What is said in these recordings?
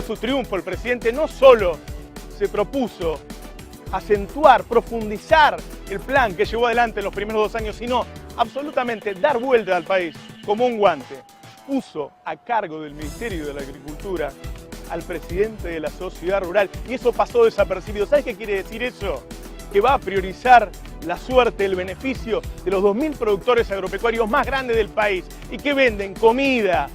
su triunfo, el presidente no solo se propuso acentuar, profundizar el plan que llevó adelante en los primeros 2 años, sino absolutamente dar vuelta al país como un guante. Puso a cargo del Ministerio de la Agricultura al presidente de la sociedad rural y eso pasó desapercibido. ¿Sabes qué quiere decir eso? Que va a priorizar la suerte, el beneficio de los 2.000 productores agropecuarios más grandes del país y que venden comida.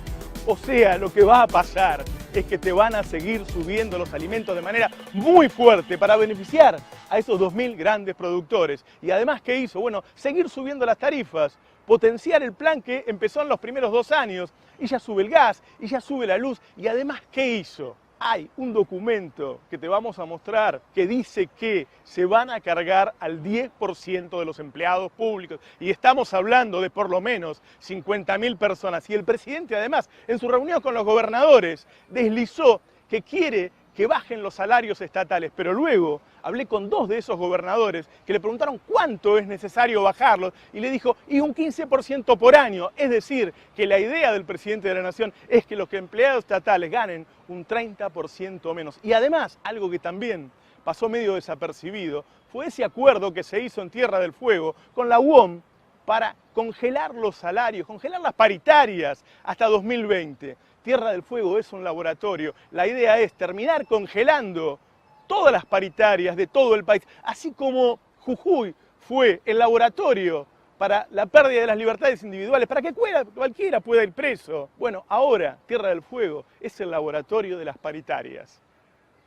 O sea, lo que va a pasar es que te van a seguir subiendo los alimentos de manera muy fuerte para beneficiar a esos 2.000 grandes productores. Y además, ¿qué hizo? Bueno, seguir subiendo las tarifas, potenciar el plan que empezó en los primeros 2 años, y ya sube el gas, y ya sube la luz, y además, ¿qué hizo? Hay un documento que te vamos a mostrar que dice que se van a cargar al 10% de los empleados públicos. Y estamos hablando de por lo menos 50.000 personas. Y el presidente, además, en su reunión con los gobernadores, deslizó que quiere que bajen los salarios estatales. Pero luego hablé con 2 de esos gobernadores que le preguntaron cuánto es necesario bajarlos y le dijo, y un 15% por año. Es decir, que la idea del presidente de la Nación es que los empleados estatales ganen un 30% menos. Y además, algo que también pasó medio desapercibido, fue ese acuerdo que se hizo en Tierra del Fuego con la UOM para congelar los salarios, congelar las paritarias hasta 2020. Tierra del Fuego es un laboratorio. La idea es terminar congelando todas las paritarias de todo el país, así como Jujuy fue el laboratorio para la pérdida de las libertades individuales, para que cualquiera pueda ir preso. Bueno, ahora Tierra del Fuego es el laboratorio de las paritarias.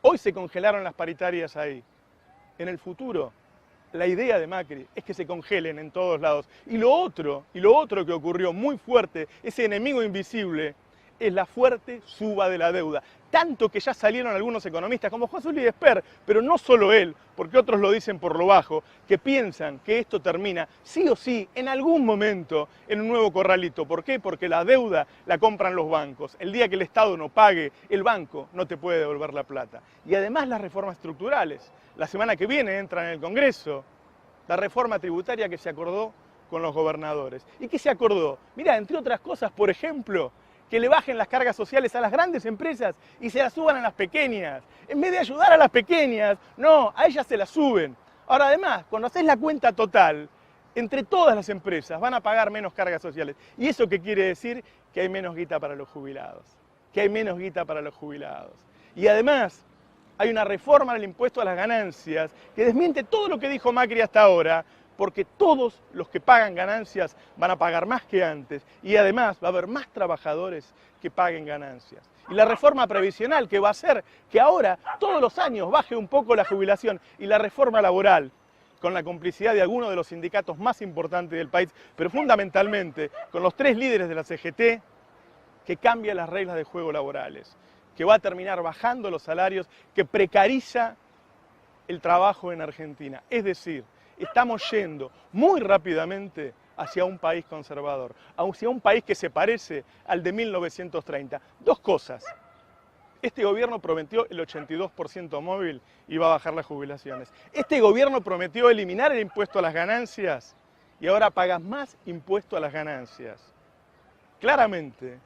Hoy se congelaron las paritarias ahí. En el futuro, la idea de Macri es que se congelen en todos lados. Y lo otro que ocurrió muy fuerte, ese enemigo invisible, es la fuerte suba de la deuda. Tanto que ya salieron algunos economistas, como José Luis Esper, pero no solo él, porque otros lo dicen por lo bajo, que piensan que esto termina, sí o sí, en algún momento, en un nuevo corralito. ¿Por qué? Porque la deuda la compran los bancos. El día que el Estado no pague, el banco no te puede devolver la plata. Y además las reformas estructurales. La semana que viene entran en el Congreso la reforma tributaria que se acordó con los gobernadores. ¿Y qué se acordó? Mirá, entre otras cosas, por ejemplo, que le bajen las cargas sociales a las grandes empresas y se las suban a las pequeñas. En vez de ayudar a las pequeñas, no, a ellas se las suben. Ahora, además, cuando haces la cuenta total, entre todas las empresas van a pagar menos cargas sociales. ¿Y eso qué quiere decir? Que hay menos guita para los jubilados. Que hay menos guita para los jubilados. Y además, hay una reforma del impuesto a las ganancias que desmiente todo lo que dijo Macri hasta ahora, porque todos los que pagan ganancias van a pagar más que antes y además va a haber más trabajadores que paguen ganancias. Y la reforma previsional que va a hacer que ahora todos los años baje un poco la jubilación y la reforma laboral con la complicidad de algunos de los sindicatos más importantes del país, pero fundamentalmente con los 3 líderes de la CGT, que cambia las reglas de juego laborales, que va a terminar bajando los salarios, que precariza el trabajo en Argentina. Es decir, estamos yendo muy rápidamente hacia un país conservador, hacia un país que se parece al de 1930. 2 cosas. Este gobierno prometió el 82% móvil y va a bajar las jubilaciones. Este gobierno prometió eliminar el impuesto a las ganancias y ahora pagas más impuesto a las ganancias. Claramente,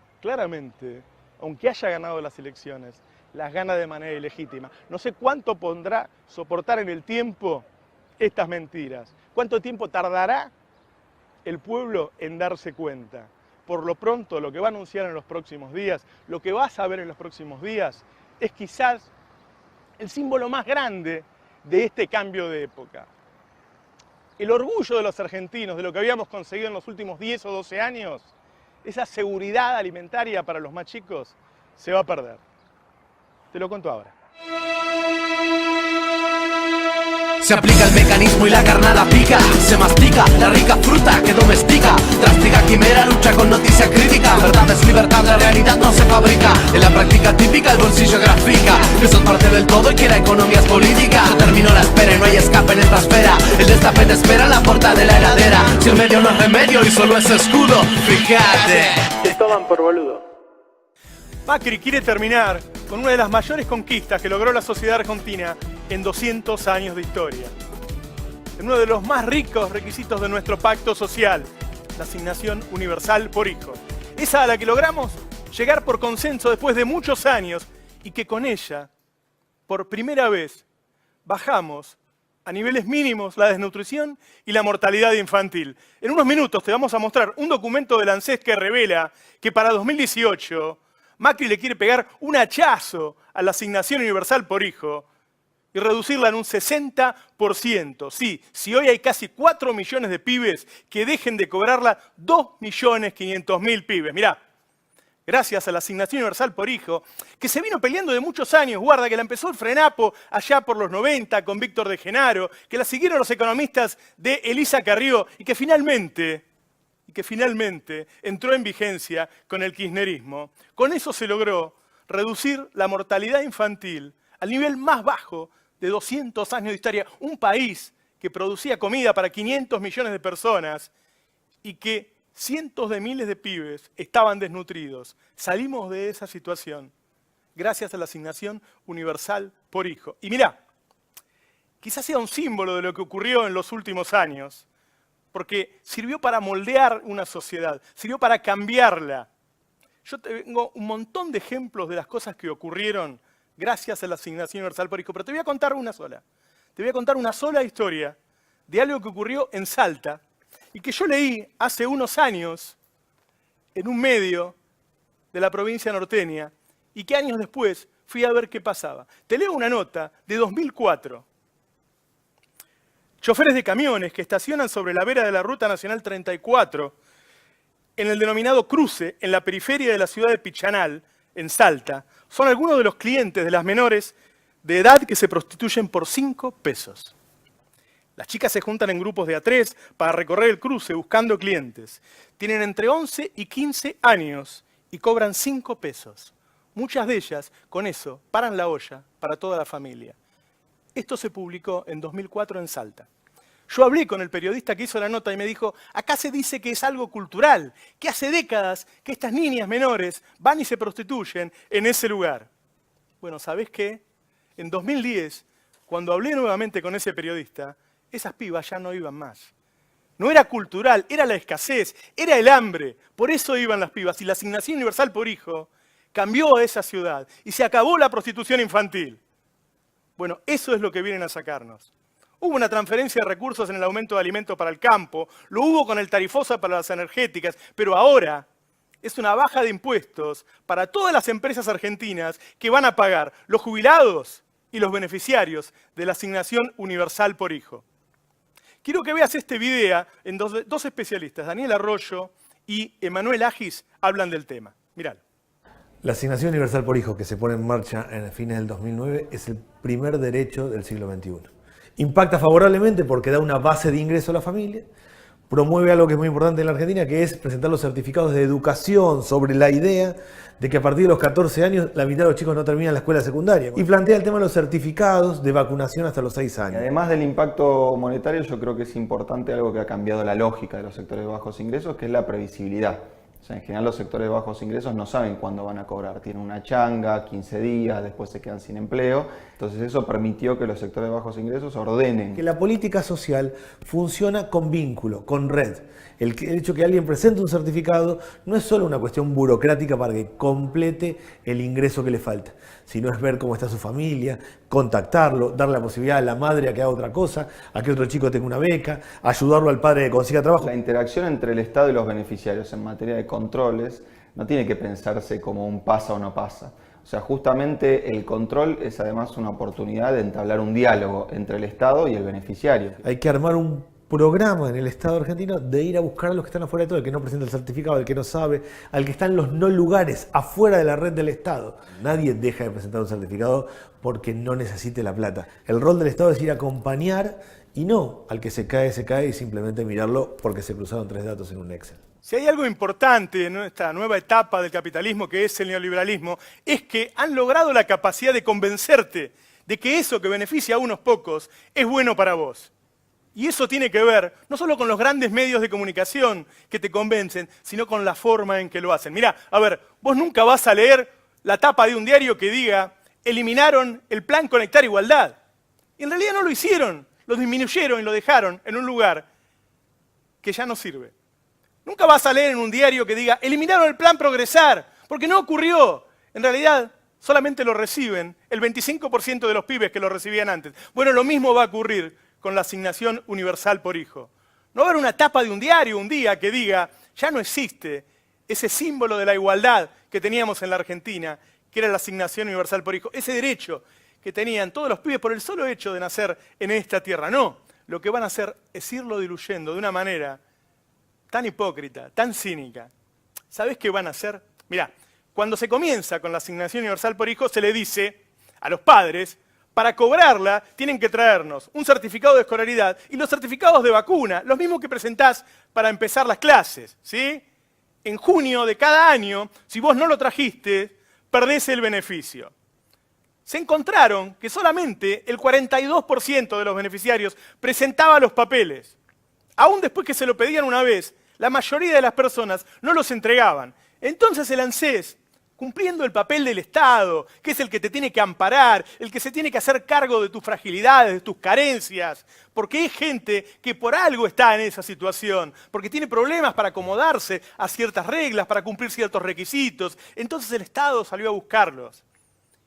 aunque haya ganado las elecciones, las gana de manera ilegítima. No sé cuánto podrá soportar en el tiempo estas mentiras. ¿Cuánto tiempo tardará el pueblo en darse cuenta? Por lo pronto, lo que va a anunciar en los próximos días, lo que vas a ver en los próximos días, es quizás el símbolo más grande de este cambio de época. El orgullo de los argentinos, de lo que habíamos conseguido en los últimos 10 o 12 años, esa seguridad alimentaria para los más chicos, se va a perder. Te lo cuento ahora. Se aplica el mecanismo y la carnada pica. Se mastica la rica fruta que domestica. Drástica quimera lucha con noticia crítica. Verdad es libertad, la realidad no se fabrica. En la práctica típica el bolsillo grafica que son parte del todo y que la economía es política. Se terminó la espera y no hay escape en esta esfera. El destape te espera en la puerta de la heladera. Si el medio no es remedio y solo es escudo, fíjate. Te toman por boludo. Macri quiere terminar con una de las mayores conquistas que logró la sociedad argentina en 200 años de historia. En uno de los más ricos requisitos de nuestro pacto social, la asignación universal por hijo. Esa a la que logramos llegar por consenso después de muchos años y que con ella, por primera vez, bajamos a niveles mínimos la desnutrición y la mortalidad infantil. En unos minutos te vamos a mostrar un documento del ANSES que revela que para 2018 Macri le quiere pegar un hachazo a la asignación universal por hijo y reducirla en un 60%. Sí, si hoy hay casi 4 millones de pibes que dejen de cobrarla, 2.500.000 pibes. Mirá, gracias a la asignación universal por hijo, que se vino peleando de muchos años, guarda, que la empezó el Frenapo allá por los 90 con Víctor de Genaro, que la siguieron los economistas de Elisa Carrió y que finalmente entró en vigencia con el kirchnerismo. Con eso se logró reducir la mortalidad infantil al nivel más bajo de 200 años de historia. Un país que producía comida para 500 millones de personas y que cientos de miles de pibes estaban desnutridos. Salimos de esa situación gracias a la asignación universal por hijo. Y mirá, quizás sea un símbolo de lo que ocurrió en los últimos años, porque sirvió para moldear una sociedad, sirvió para cambiarla. Yo tengo un montón de ejemplos de las cosas que ocurrieron gracias a la asignación universal por hijo, pero te voy a contar una sola. Te voy a contar una sola historia de algo que ocurrió en Salta y que yo leí hace unos años en un medio de la provincia norteña y que años después fui a ver qué pasaba. Te leo una nota de 2004. Choferes de camiones que estacionan sobre la vera de la Ruta Nacional 34 en el denominado cruce en la periferia de la ciudad de Pichanal, en Salta, son algunos de los clientes de las menores de edad que se prostituyen por 5 pesos. Las chicas se juntan en grupos de A3 para recorrer el cruce buscando clientes. Tienen entre 11 y 15 años y cobran 5 pesos. Muchas de ellas, con eso, paran la olla para toda la familia. Esto se publicó en 2004 en Salta. Yo hablé con el periodista que hizo la nota y me dijo, acá se dice que es algo cultural, que hace décadas que estas niñas menores van y se prostituyen en ese lugar. Bueno, ¿sabés qué? En 2010, cuando hablé nuevamente con ese periodista, esas pibas ya no iban más. No era cultural, era la escasez, era el hambre. Por eso iban las pibas. Y la asignación universal por hijo cambió a esa ciudad y se acabó la prostitución infantil. Bueno, eso es lo que vienen a sacarnos. Hubo una transferencia de recursos en el aumento de alimentos para el campo, lo hubo con el tarifoso para las energéticas, pero ahora es una baja de impuestos para todas las empresas argentinas que van a pagar los jubilados y los beneficiarios de la asignación universal por hijo. Quiero que veas este video en dos especialistas, Daniel Arroyo y Emanuel Agis, hablan del tema. Míralo. La asignación universal por hijo que se pone en marcha en fines del 2009 es el primer derecho del siglo XXI. Impacta favorablemente porque da una base de ingreso a la familia, promueve algo que es muy importante en la Argentina, que es presentar los certificados de educación sobre la idea de que a partir de los 14 años la mitad de los chicos no terminan la escuela secundaria. Y plantea el tema de los certificados de vacunación hasta los 6 años. Además del impacto monetario, yo creo que es importante algo que ha cambiado la lógica de los sectores de bajos ingresos, que es la previsibilidad. O sea, en general los sectores de bajos ingresos no saben cuándo van a cobrar. Tienen una changa, 15 días, después se quedan sin empleo. Entonces eso permitió que los sectores de bajos ingresos ordenen. Que la política social funciona con vínculo, con red. El hecho que alguien presente un certificado no es solo una cuestión burocrática para que complete el ingreso que le falta, sino es ver cómo está su familia, contactarlo, darle la posibilidad a la madre a que haga otra cosa, a que otro chico tenga una beca, ayudarlo al padre a que consiga trabajo. La interacción entre el Estado y los beneficiarios en materia de controles no tiene que pensarse como un pasa o no pasa. O sea, justamente el control es además una oportunidad de entablar un diálogo entre el Estado y el beneficiario. Hay que armar un programa en el Estado argentino de ir a buscar a los que están afuera de todo, el que no presenta el certificado, el que no sabe, al que está en los no lugares, afuera de la red del Estado. Nadie deja de presentar un certificado porque no necesite la plata. El rol del Estado es ir a acompañar y no al que se cae y simplemente mirarlo porque se cruzaron 3 datos en un Excel. Si hay algo importante en esta nueva etapa del capitalismo que es el neoliberalismo, es que han logrado la capacidad de convencerte de que eso que beneficia a unos pocos es bueno para vos. Y eso tiene que ver no solo con los grandes medios de comunicación que te convencen, sino con la forma en que lo hacen. Mirá, a ver, vos nunca vas a leer la tapa de un diario que diga eliminaron el plan Conectar Igualdad. Y en realidad no lo hicieron, lo disminuyeron y lo dejaron en un lugar que ya no sirve. Nunca vas a leer en un diario que diga eliminaron el plan Progresar, porque no ocurrió. En realidad solamente lo reciben el 25% de los pibes que lo recibían antes. Bueno, lo mismo va a ocurrir con la asignación universal por hijo. No va a haber una tapa de un diario un día que diga, ya no existe ese símbolo de la igualdad que teníamos en la Argentina, que era la asignación universal por hijo, ese derecho que tenían todos los pibes por el solo hecho de nacer en esta tierra. No, lo que van a hacer es irlo diluyendo de una manera tan hipócrita, tan cínica. ¿Sabés qué van a hacer? Mirá, cuando se comienza con la asignación universal por hijo, se le dice a los padres, para cobrarla tienen que traernos un certificado de escolaridad y los certificados de vacuna, los mismos que presentás para empezar las clases, ¿sí? En junio de cada año, si vos no lo trajiste, perdés el beneficio. Se encontraron que solamente el 42% de los beneficiarios presentaba los papeles. Aún después que se lo pedían una vez, la mayoría de las personas no los entregaban. Entonces el ANSES, cumpliendo el papel del Estado, que es el que te tiene que amparar, el que se tiene que hacer cargo de tus fragilidades, de tus carencias, porque hay gente que por algo está en esa situación, porque tiene problemas para acomodarse a ciertas reglas, para cumplir ciertos requisitos. Entonces el Estado salió a buscarlos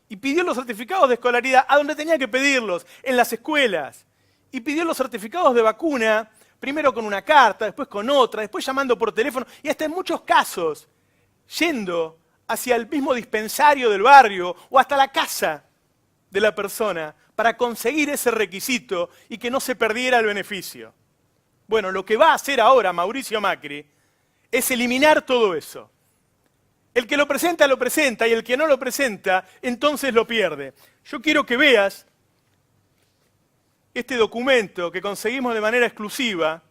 y pidió los certificados de escolaridad a donde tenía que pedirlos, en las escuelas. Y pidió los certificados de vacuna, primero con una carta, después con otra, después llamando por teléfono, y hasta en muchos casos, yendo hacia el mismo dispensario del barrio o hasta la casa de la persona para conseguir ese requisito y que no se perdiera el beneficio. Bueno, lo que va a hacer ahora Mauricio Macri es eliminar todo eso. El que lo presenta y el que no lo presenta, entonces lo pierde. Yo quiero que veas este documento que conseguimos de manera exclusiva,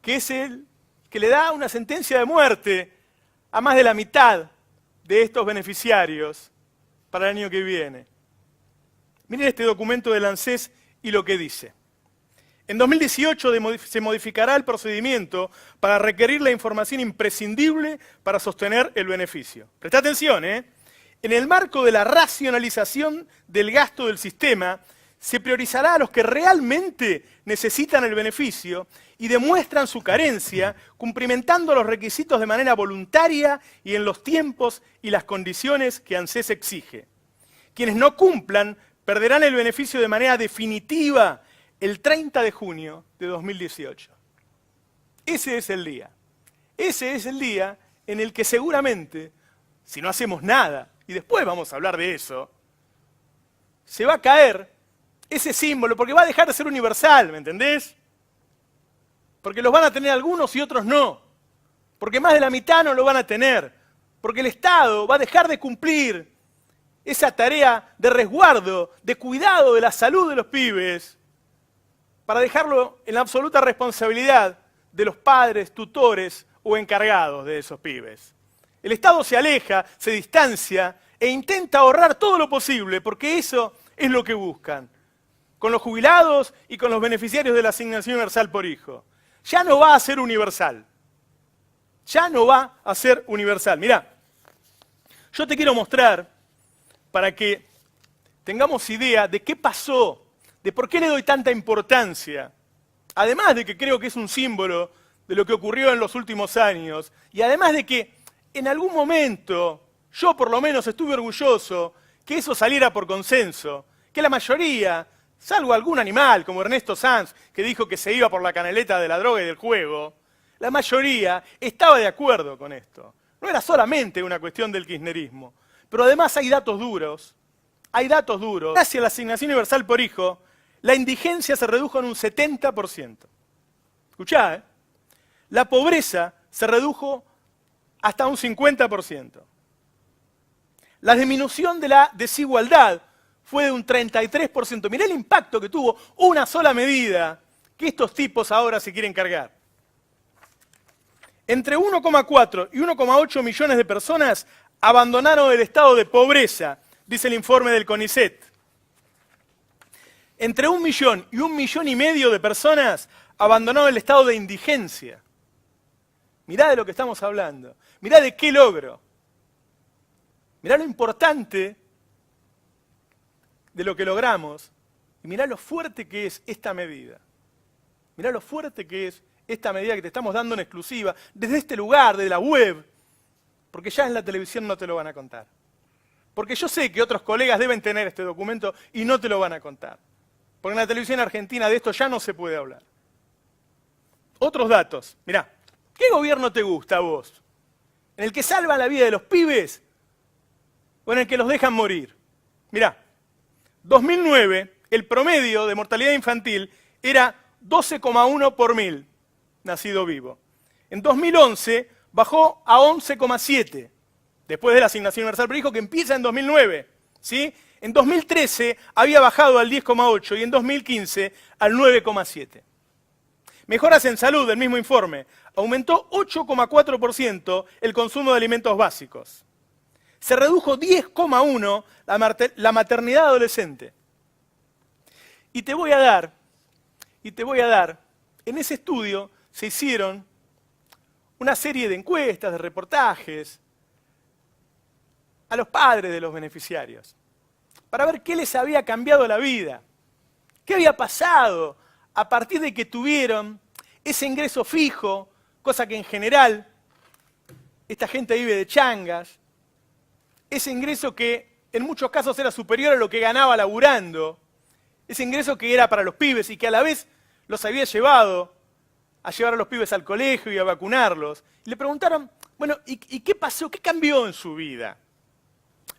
que es el que le da una sentencia de muerte a más de la mitad de estos beneficiarios para el año que viene. Miren este documento del ANSES y lo que dice. En 2018 se modificará el procedimiento para requerir la información imprescindible para sostener el beneficio. Presta atención, ¿eh? En el marco de la racionalización del gasto del sistema, se priorizará a los que realmente necesitan el beneficio y demuestran su carencia, cumplimentando los requisitos de manera voluntaria y en los tiempos y las condiciones que ANSES exige. Quienes no cumplan perderán el beneficio de manera definitiva el 30 de junio de 2018. Ese es el día. Ese es el día en el que seguramente, si no hacemos nada, y después vamos a hablar de eso, se va a caer ese símbolo, porque va a dejar de ser universal, ¿me entendés? Porque los van a tener algunos y otros no. Porque más de la mitad no lo van a tener. Porque el Estado va a dejar de cumplir esa tarea de resguardo, de cuidado de la salud de los pibes, para dejarlo en la absoluta responsabilidad de los padres, tutores o encargados de esos pibes. El Estado se aleja, se distancia e intenta ahorrar todo lo posible, porque eso es lo que buscan, con los jubilados y con los beneficiarios de la asignación universal por hijo. Ya no va a ser universal. Ya no va a ser universal. Mirá, yo te quiero mostrar, para que tengamos idea de qué pasó, de por qué le doy tanta importancia, además de que creo que es un símbolo de lo que ocurrió en los últimos años, y además de que en algún momento, yo por lo menos estuve orgulloso que eso saliera por consenso, que la mayoría, salvo algún animal como Ernesto Sanz, que dijo que se iba por la canaleta de la droga y del juego, la mayoría estaba de acuerdo con esto. No era solamente una cuestión del kirchnerismo, pero además hay datos duros. Hay datos duros. Gracias a la asignación universal por hijo, la indigencia se redujo en un 70%. Escuchá, ¿eh? La pobreza se redujo hasta un 50%. La disminución de la desigualdad fue de un 33%. Mirá el impacto que tuvo una sola medida que estos tipos ahora se quieren cargar. Entre 1,4 y 1,8 millones de personas abandonaron el estado de pobreza, dice el informe del CONICET. Entre 1 millón y 1,5 millones de personas abandonaron el estado de indigencia. Mirá de lo que estamos hablando. Mirá de qué logro. Mirá lo importante de lo que logramos. Y mirá lo fuerte que es esta medida. Mirá lo fuerte que es esta medida que te estamos dando en exclusiva, desde este lugar, de la web, porque ya en la televisión no te lo van a contar. Porque yo sé que otros colegas deben tener este documento y no te lo van a contar. Porque en la televisión argentina de esto ya no se puede hablar. Otros datos. Mirá, ¿qué gobierno te gusta a vos? ¿En el que salva la vida de los pibes o en el que los dejan morir? Mirá, 2009, el promedio de mortalidad infantil era 12,1 por 1000 nacido vivo. En 2011 bajó a 11,7, después de la asignación universal por hijo que empieza en 2009. ¿Sí? En 2013 había bajado al 10,8 y en 2015 al 9,7. Mejoras en salud del mismo informe. Aumentó 8,4% el consumo de alimentos básicos. Se redujo 10,1 la maternidad adolescente. Y te voy a dar, en ese estudio se hicieron una serie de encuestas, de reportajes, a los padres de los beneficiarios, para ver qué les había cambiado la vida, qué había pasado a partir de que tuvieron ese ingreso fijo, cosa que en general esta gente vive de changas, ese ingreso que en muchos casos era superior a lo que ganaba laburando, ese ingreso que era para los pibes y que a la vez los había llevado a llevar a los pibes al colegio y a vacunarlos. Y le preguntaron, bueno, ¿y qué pasó? ¿Qué cambió en su vida?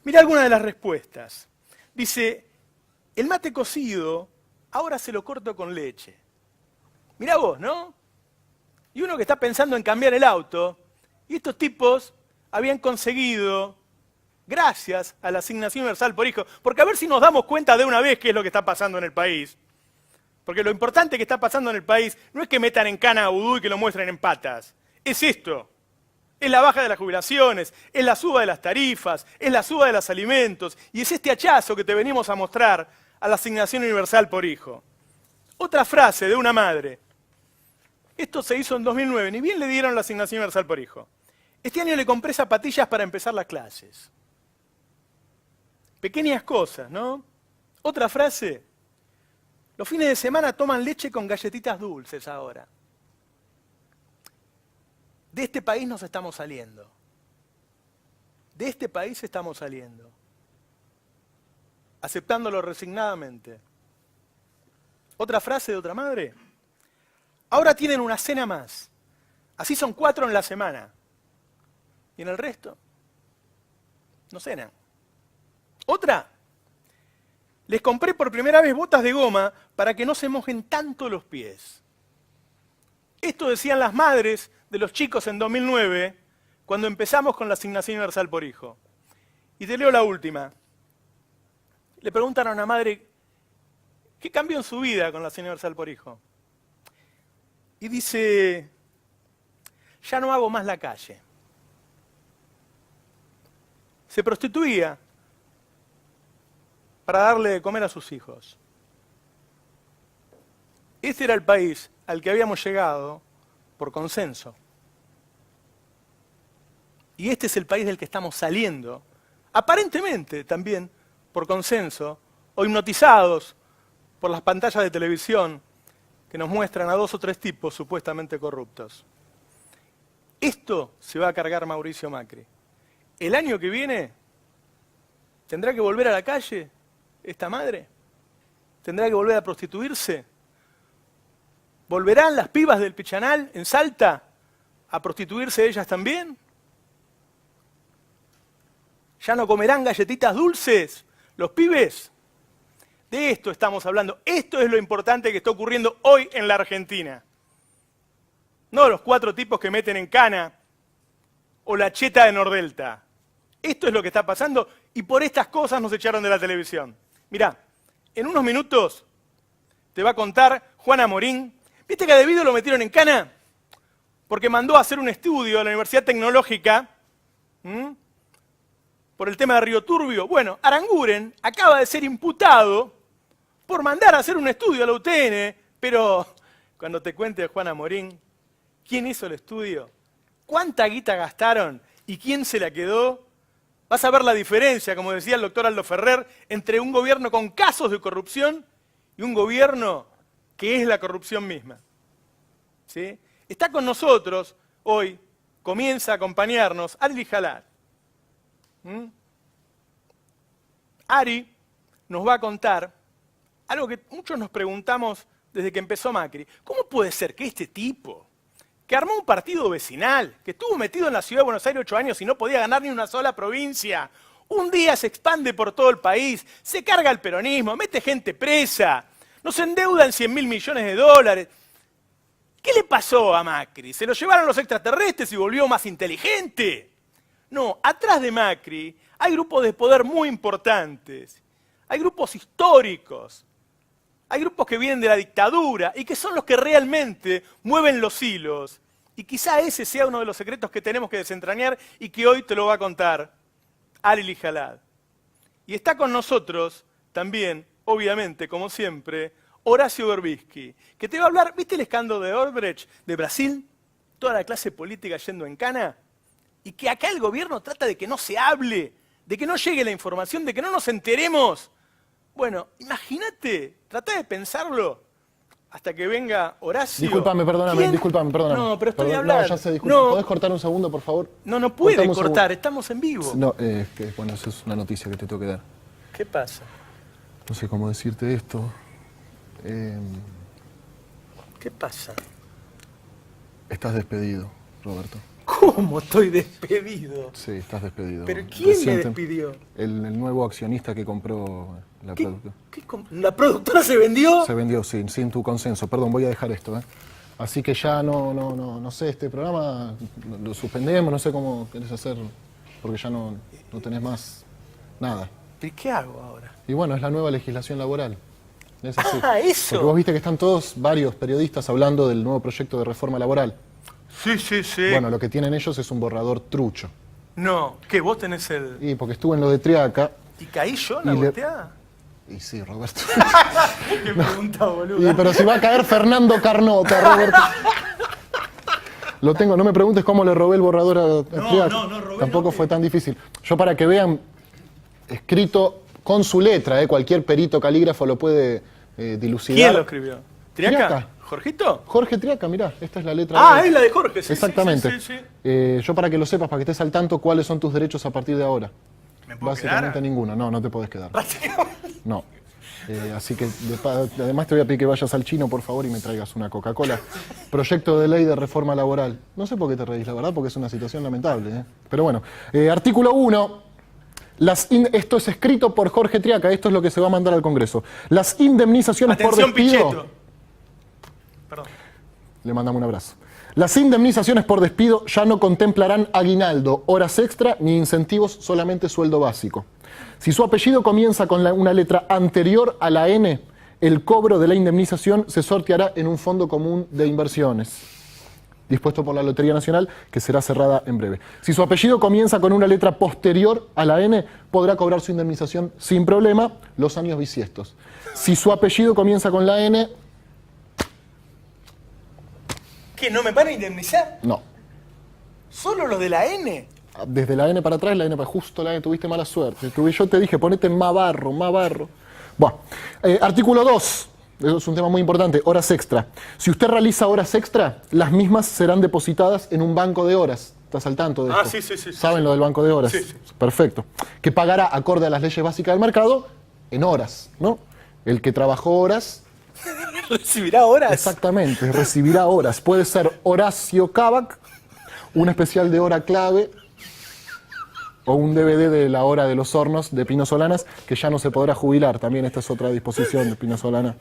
Mirá algunas de las respuestas. Dice, el mate cocido ahora se lo corto con leche. Mirá vos, ¿no? Y uno que está pensando en cambiar el auto, y estos tipos habían conseguido, gracias a la asignación universal por hijo, porque a ver si nos damos cuenta de una vez qué es lo que está pasando en el país. Porque lo importante que está pasando en el país no es que metan en cana a vudú y que lo muestren en patas. Es esto. Es la baja de las jubilaciones, es la suba de las tarifas, es la suba de los alimentos, y es este hachazo que te venimos a mostrar a la asignación universal por hijo. Otra frase de una madre. Esto se hizo en 2009, ni bien le dieron la asignación universal por hijo. Este año le compré zapatillas para empezar las clases. Pequeñas cosas, ¿no? Otra frase. Los fines de semana toman leche con galletitas dulces ahora. De este país nos estamos saliendo. De este país estamos saliendo. Aceptándolo resignadamente. Otra frase de otra madre. Ahora tienen una cena más. Así son 4 en la semana. Y en el resto, no cenan. Otra. Les compré por primera vez botas de goma para que no se mojen tanto los pies. Esto decían las madres de los chicos en 2009, cuando empezamos con la asignación universal por hijo. Y te leo la última. Le preguntan a una madre, ¿qué cambió en su vida con la asignación universal por hijo? Y dice, ya no hago más la calle. Se prostituía para darle de comer a sus hijos. Este era el país al que habíamos llegado por consenso. Y este es el país del que estamos saliendo, aparentemente también por consenso, o hipnotizados por las pantallas de televisión que nos muestran a 2 o 3 tipos supuestamente corruptos. Esto se va a cargar Mauricio Macri. El año que viene, ¿tendrá que volver a la calle esta madre? ¿Tendrá que volver a prostituirse? ¿Volverán las pibas del Pichanal en Salta a prostituirse ellas también? ¿Ya no comerán galletitas dulces los pibes? De esto estamos hablando. Esto es lo importante que está ocurriendo hoy en la Argentina. No los 4 tipos que meten en cana o la cheta de Nordelta. Esto es lo que está pasando y por estas cosas nos echaron de la televisión. Mirá, en unos minutos te va a contar Juana Morín. ¿Viste que a Debido lo metieron en cana? Porque mandó a hacer un estudio a la Universidad Tecnológica por el tema de Río Turbio. Bueno, Aranguren acaba de ser imputado por mandar a hacer un estudio a la UTN, pero cuando te cuente Juana Morín, ¿quién hizo el estudio? ¿Cuánta guita gastaron? ¿Y quién se la quedó? Vas a ver la diferencia, como decía el doctor Aldo Ferrer, entre un gobierno con casos de corrupción y un gobierno que es la corrupción misma. ¿Sí? Está con nosotros hoy, comienza a acompañarnos Adli Jalal. Ari nos va a contar algo que muchos nos preguntamos desde que empezó Macri. ¿Cómo puede ser que este tipo, que armó un partido vecinal, que estuvo metido en la ciudad de Buenos Aires 8 años y no podía ganar ni una sola provincia, un día se expande por todo el país, se carga el peronismo, mete gente presa, nos endeuda en 100.000 millones de dólares? ¿Qué le pasó a Macri? ¿Se lo llevaron los extraterrestres y volvió más inteligente? No, atrás de Macri hay grupos de poder muy importantes, hay grupos históricos, hay grupos que vienen de la dictadura y que son los que realmente mueven los hilos. Y quizá ese sea uno de los secretos que tenemos que desentrañar y que hoy te lo va a contar Ali Lijalad. Y está con nosotros también, obviamente, como siempre, Horacio Berbisky, que te va a hablar, ¿viste el escándalo de Odebrecht de Brasil? Toda la clase política yendo en cana. Y que acá el gobierno trata de que no se hable, de que no llegue la información, de que no nos enteremos. Bueno, imagínate, trata de pensarlo hasta que venga Horacio. Discúlpame, perdóname. No, pero estoy hablando. No, ya sé, disculpa. No. ¿Podés cortar un segundo, por favor? No puede Cortame un cortar, segundo. estamos en vivo. No, bueno, eso es una noticia que te tengo que dar. ¿Qué pasa? No sé cómo decirte esto. ¿Qué pasa? Estás despedido, Roberto. ¿Cómo estoy despedido? Sí, estás despedido. ¿Pero quién me despidió? El nuevo accionista que compró la productora. ¿La productora se vendió? Se vendió sin tu consenso. Perdón, voy a dejar esto, ¿eh? Así que ya no sé, este programa lo suspendemos, no sé cómo querés hacer, porque ya no tenés más nada. ¿Y qué hago ahora? Y bueno, es la nueva legislación laboral. Es así. Ah, eso. Porque vos viste que están varios periodistas hablando del nuevo proyecto de reforma laboral. Sí. Bueno, lo que tienen ellos es un borrador trucho. No, ¿qué? ¿Vos tenés el...? Y porque estuve en lo de Triaca. ¿Y caí yo en la Y le- volteada? Y sí, Roberto. ¿Qué pregunta, boludo? Pero si va a caer Fernando Carnota, Roberto. Lo tengo, no me preguntes cómo le robé el borrador a Triaca. no, robé, Tampoco no. fue tan difícil. Yo para que vean, escrito con su letra, cualquier perito calígrafo lo puede dilucidar. ¿Quién lo escribió? ¿Triaca? Triaca. ¿Jorgito? Jorge Triaca, mirá, esta es la letra. Ah, de él. es la de Jorge, sí. Exactamente. Sí. Yo para que lo sepas, para que estés al tanto, ¿cuáles son tus derechos a partir de ahora? ¿Me puedo Básicamente quedar? ninguno. No te podés quedar. Básicamente. No. Así que además te voy a pedir que vayas al chino, por favor, y me traigas una Coca-Cola. Proyecto de ley de reforma laboral. No sé por qué te reís, la verdad, porque es una situación lamentable, ¿eh? Pero bueno. Artículo 1. Esto es escrito por Jorge Triaca, esto es lo que se va a mandar al Congreso. Las indemnizaciones Atención, por despido... Pichetto. Perdón. Le mandamos un abrazo. Las indemnizaciones por despido ya no contemplarán aguinaldo, horas extra ni incentivos, solamente sueldo básico. Si su apellido comienza con una letra anterior a la N, el cobro de la indemnización se sorteará en un fondo común de inversiones, dispuesto por la Lotería Nacional, que será cerrada en breve. Si su apellido comienza con una letra posterior a la N, podrá cobrar su indemnización sin problema los años bisiestos. Si su apellido comienza con la N, ¿Qué, no me van a indemnizar? no. ¿Solo los de la N? Desde la N para atrás, la N para justo la N, tuviste mala suerte. Yo te dije, ponete más barro. Bueno, artículo 2, eso es un tema muy importante, horas extra. Si usted realiza horas extra, las mismas serán depositadas en un banco de horas. ¿Estás al tanto de Ah, esto? sí. ¿Saben lo del banco de horas? Sí. Perfecto. Que pagará, acorde a las leyes básicas del mercado, en horas, ¿no? El que trabajó horas... ¿Recibirá horas? Exactamente, recibirá horas. Puede ser Horacio Cavac, un especial de hora clave o un DVD de la hora de los hornos de Pino Solanas, que ya no se podrá jubilar. También esta es otra disposición de Pino Solana.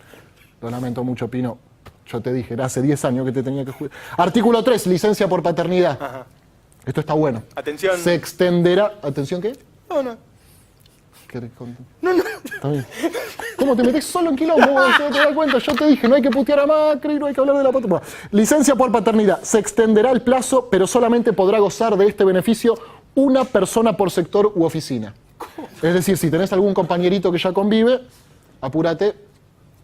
Lo lamento mucho, Pino. Yo te dije, era hace 10 años que te tenía que jubilar. Artículo 3, licencia por paternidad. Ajá. Esto está bueno. Atención. Se extenderá... ¿Atención qué? No. ¿Querés contar? No. Está bien. ¿Cómo te metés solo en quilombo? ¿Te das cuenta? Yo te dije, no hay que putear a Macri, no hay que hablar de la paternidad. Licencia por paternidad. Se extenderá el plazo, pero solamente podrá gozar de este beneficio una persona por sector u oficina. ¿Cómo? Es decir, si tenés algún compañerito que ya convive, apúrate.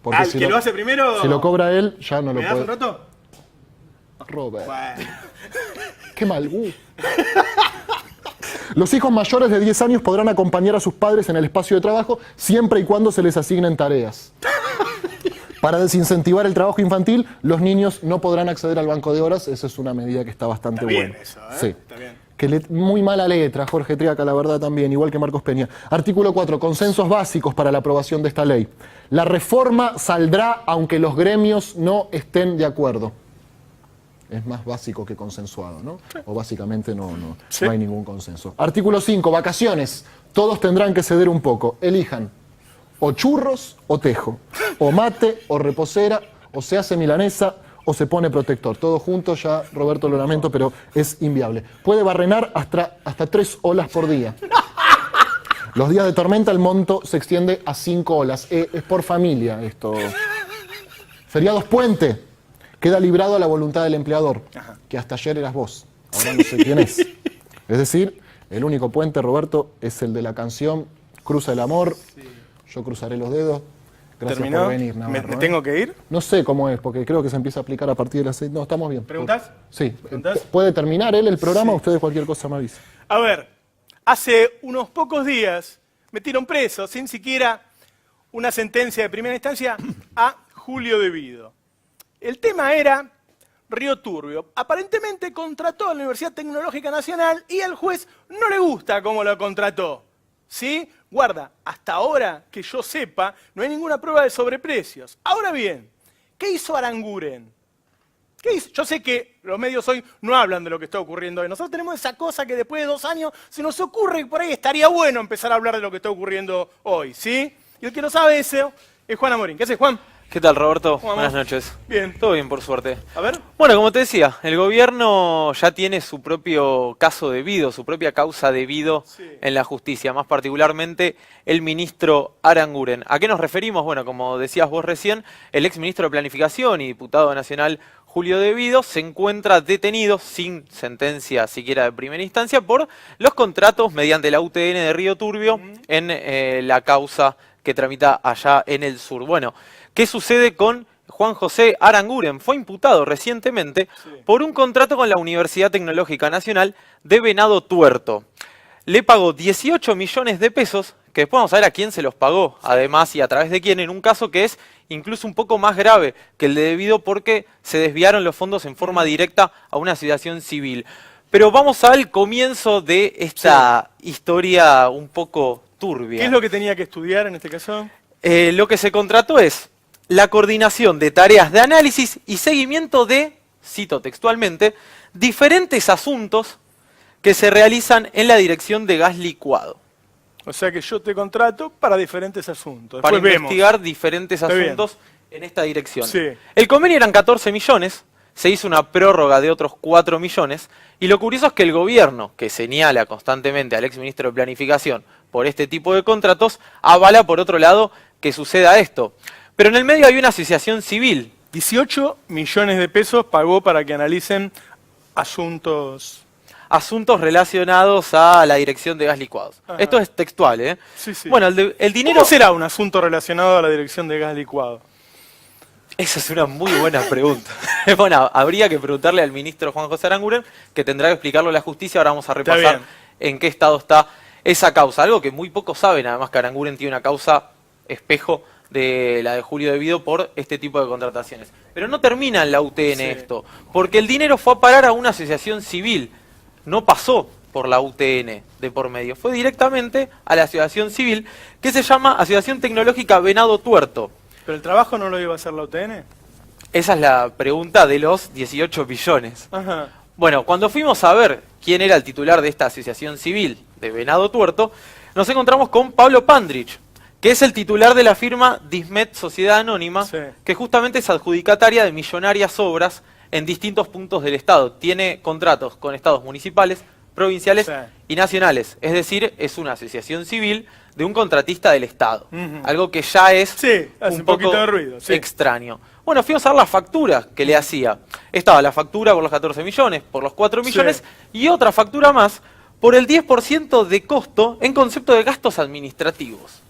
Porque ¿Al que lo hace primero? Si lo cobra él, ya no lo ¿Me das puede. un rato? Robert. Bueno. Qué mal. Los hijos mayores de 10 años podrán acompañar a sus padres en el espacio de trabajo siempre y cuando se les asignen tareas. Para desincentivar el trabajo infantil, los niños no podrán acceder al banco de horas. Esa es una medida que está bastante Está bien buena. eso, ¿eh? Sí. Está bien. Muy mala letra, Jorge Triaca, la verdad también, igual que Marcos Peña. Artículo 4, consensos básicos para la aprobación de esta ley. La reforma saldrá aunque los gremios no estén de acuerdo. Es más básico que consensuado, ¿no? O básicamente no hay ningún consenso. Artículo 5, vacaciones. Todos tendrán que ceder un poco. Elijan o churros o tejo, o mate o reposera, o se hace milanesa o se pone protector. Todo junto, ya Roberto lo lamento, pero es inviable. Puede barrenar hasta 3 olas por día. Los días de tormenta el monto se extiende a 5 olas. Es por familia esto. Feriados puente. Queda librado a la voluntad del empleador, que hasta ayer eras vos. Ahora no sé quién es. Es decir, el único puente, Roberto, es el de la canción Cruza el amor. Yo cruzaré los dedos. Gracias ¿Terminó? por venir, Navarro. ¿Me tengo que ir? No sé cómo es, porque creo que se empieza a aplicar a partir de las 6. No, estamos bien. ¿Preguntás? Sí. ¿Preguntás? ¿Puede terminar él el programa? Ustedes cualquier cosa me avisen. A ver, hace unos pocos días metieron preso, sin siquiera una sentencia de primera instancia, a Julio De Vido. El tema era Río Turbio. Aparentemente contrató a la Universidad Tecnológica Nacional y al juez no le gusta cómo lo contrató. ¿Sí? Guarda, hasta ahora, que yo sepa, no hay ninguna prueba de sobreprecios. Ahora bien, ¿qué hizo Aranguren? ¿Qué hizo? Yo sé que los medios hoy no hablan de lo que está ocurriendo hoy. Nosotros tenemos esa cosa que después de 2 años se nos ocurre que por ahí estaría bueno empezar a hablar de lo que está ocurriendo hoy, ¿sí? Y el que no sabe eso es Juan Amorín. ¿Qué haces, Juan? ¿Qué tal, Roberto? ¿Cómo Buenas vamos? noches. Bien. Todo bien, por suerte. A ver. Bueno, como te decía, el gobierno ya tiene su propio caso debido, su propia causa debido en la justicia, más particularmente el ministro Aranguren. ¿A qué nos referimos? Bueno, como decías vos recién, el exministro de Planificación y diputado nacional Julio De Vido se encuentra detenido sin sentencia siquiera de primera instancia por los contratos mediante la UTN de Río Turbio en la causa que tramita allá en el sur. Bueno, ¿qué sucede con Juan José Aranguren? Fue imputado recientemente por un contrato con la Universidad Tecnológica Nacional de Venado Tuerto. Le pagó 18 millones de pesos, que después vamos a ver a quién se los pagó, además y a través de quién, en un caso que es incluso un poco más grave que el de De Vido porque se desviaron los fondos en forma directa a una asociación civil. Pero vamos al comienzo de esta historia un poco turbia. ¿Qué es lo que tenía que estudiar en este caso? Lo que se contrató es la coordinación de tareas de análisis y seguimiento de, cito textualmente, diferentes asuntos que se realizan en la dirección de gas licuado. O sea que yo te contrato para diferentes asuntos. Para Después investigar diferentes Está bien. asuntos en esta dirección. Sí. El convenio eran 14 millones, se hizo una prórroga de otros 4 millones, y lo curioso es que el gobierno, que señala constantemente al exministro de Planificación por este tipo de contratos, avala por otro lado que suceda esto. Pero en el medio hay una asociación civil. 18 millones de pesos pagó para que analicen asuntos. Asuntos relacionados a la dirección de gas licuados. Ajá. Esto es textual, ¿eh? Sí, sí. Bueno, el dinero... ¿Cómo será un asunto relacionado a la dirección de gas licuado? Esa es una muy buena pregunta. Bueno, habría que preguntarle al ministro Juan José Aranguren, que tendrá que explicarlo a la justicia. Ahora vamos a repasar en qué estado está esa causa. Algo que muy pocos saben, además, que Aranguren tiene una causa espejo de la de Julio De Vido por este tipo de contrataciones. Pero no termina en la UTN esto, porque el dinero fue a parar a una asociación civil. No pasó por la UTN de por medio, fue directamente a la asociación civil que se llama Asociación Tecnológica Venado Tuerto. ¿Pero el trabajo no lo iba a hacer la UTN? Esa es la pregunta de los 18 billones. Ajá. Bueno, cuando fuimos a ver quién era el titular de esta asociación civil de Venado Tuerto, nos encontramos con Pablo Pandrich, que es el titular de la firma Dismet Sociedad Anónima, que justamente es adjudicataria de millonarias obras en distintos puntos del Estado. Tiene contratos con estados municipales, provinciales y nacionales. Es decir, es una asociación civil de un contratista del Estado. Algo que ya es hace un poquito de ruido, extraño. Bueno, fuimos a ver la factura que le hacía. Estaba la factura por los 14 millones, por los 4 millones y otra factura más por el 10% de costo en concepto de gastos administrativos.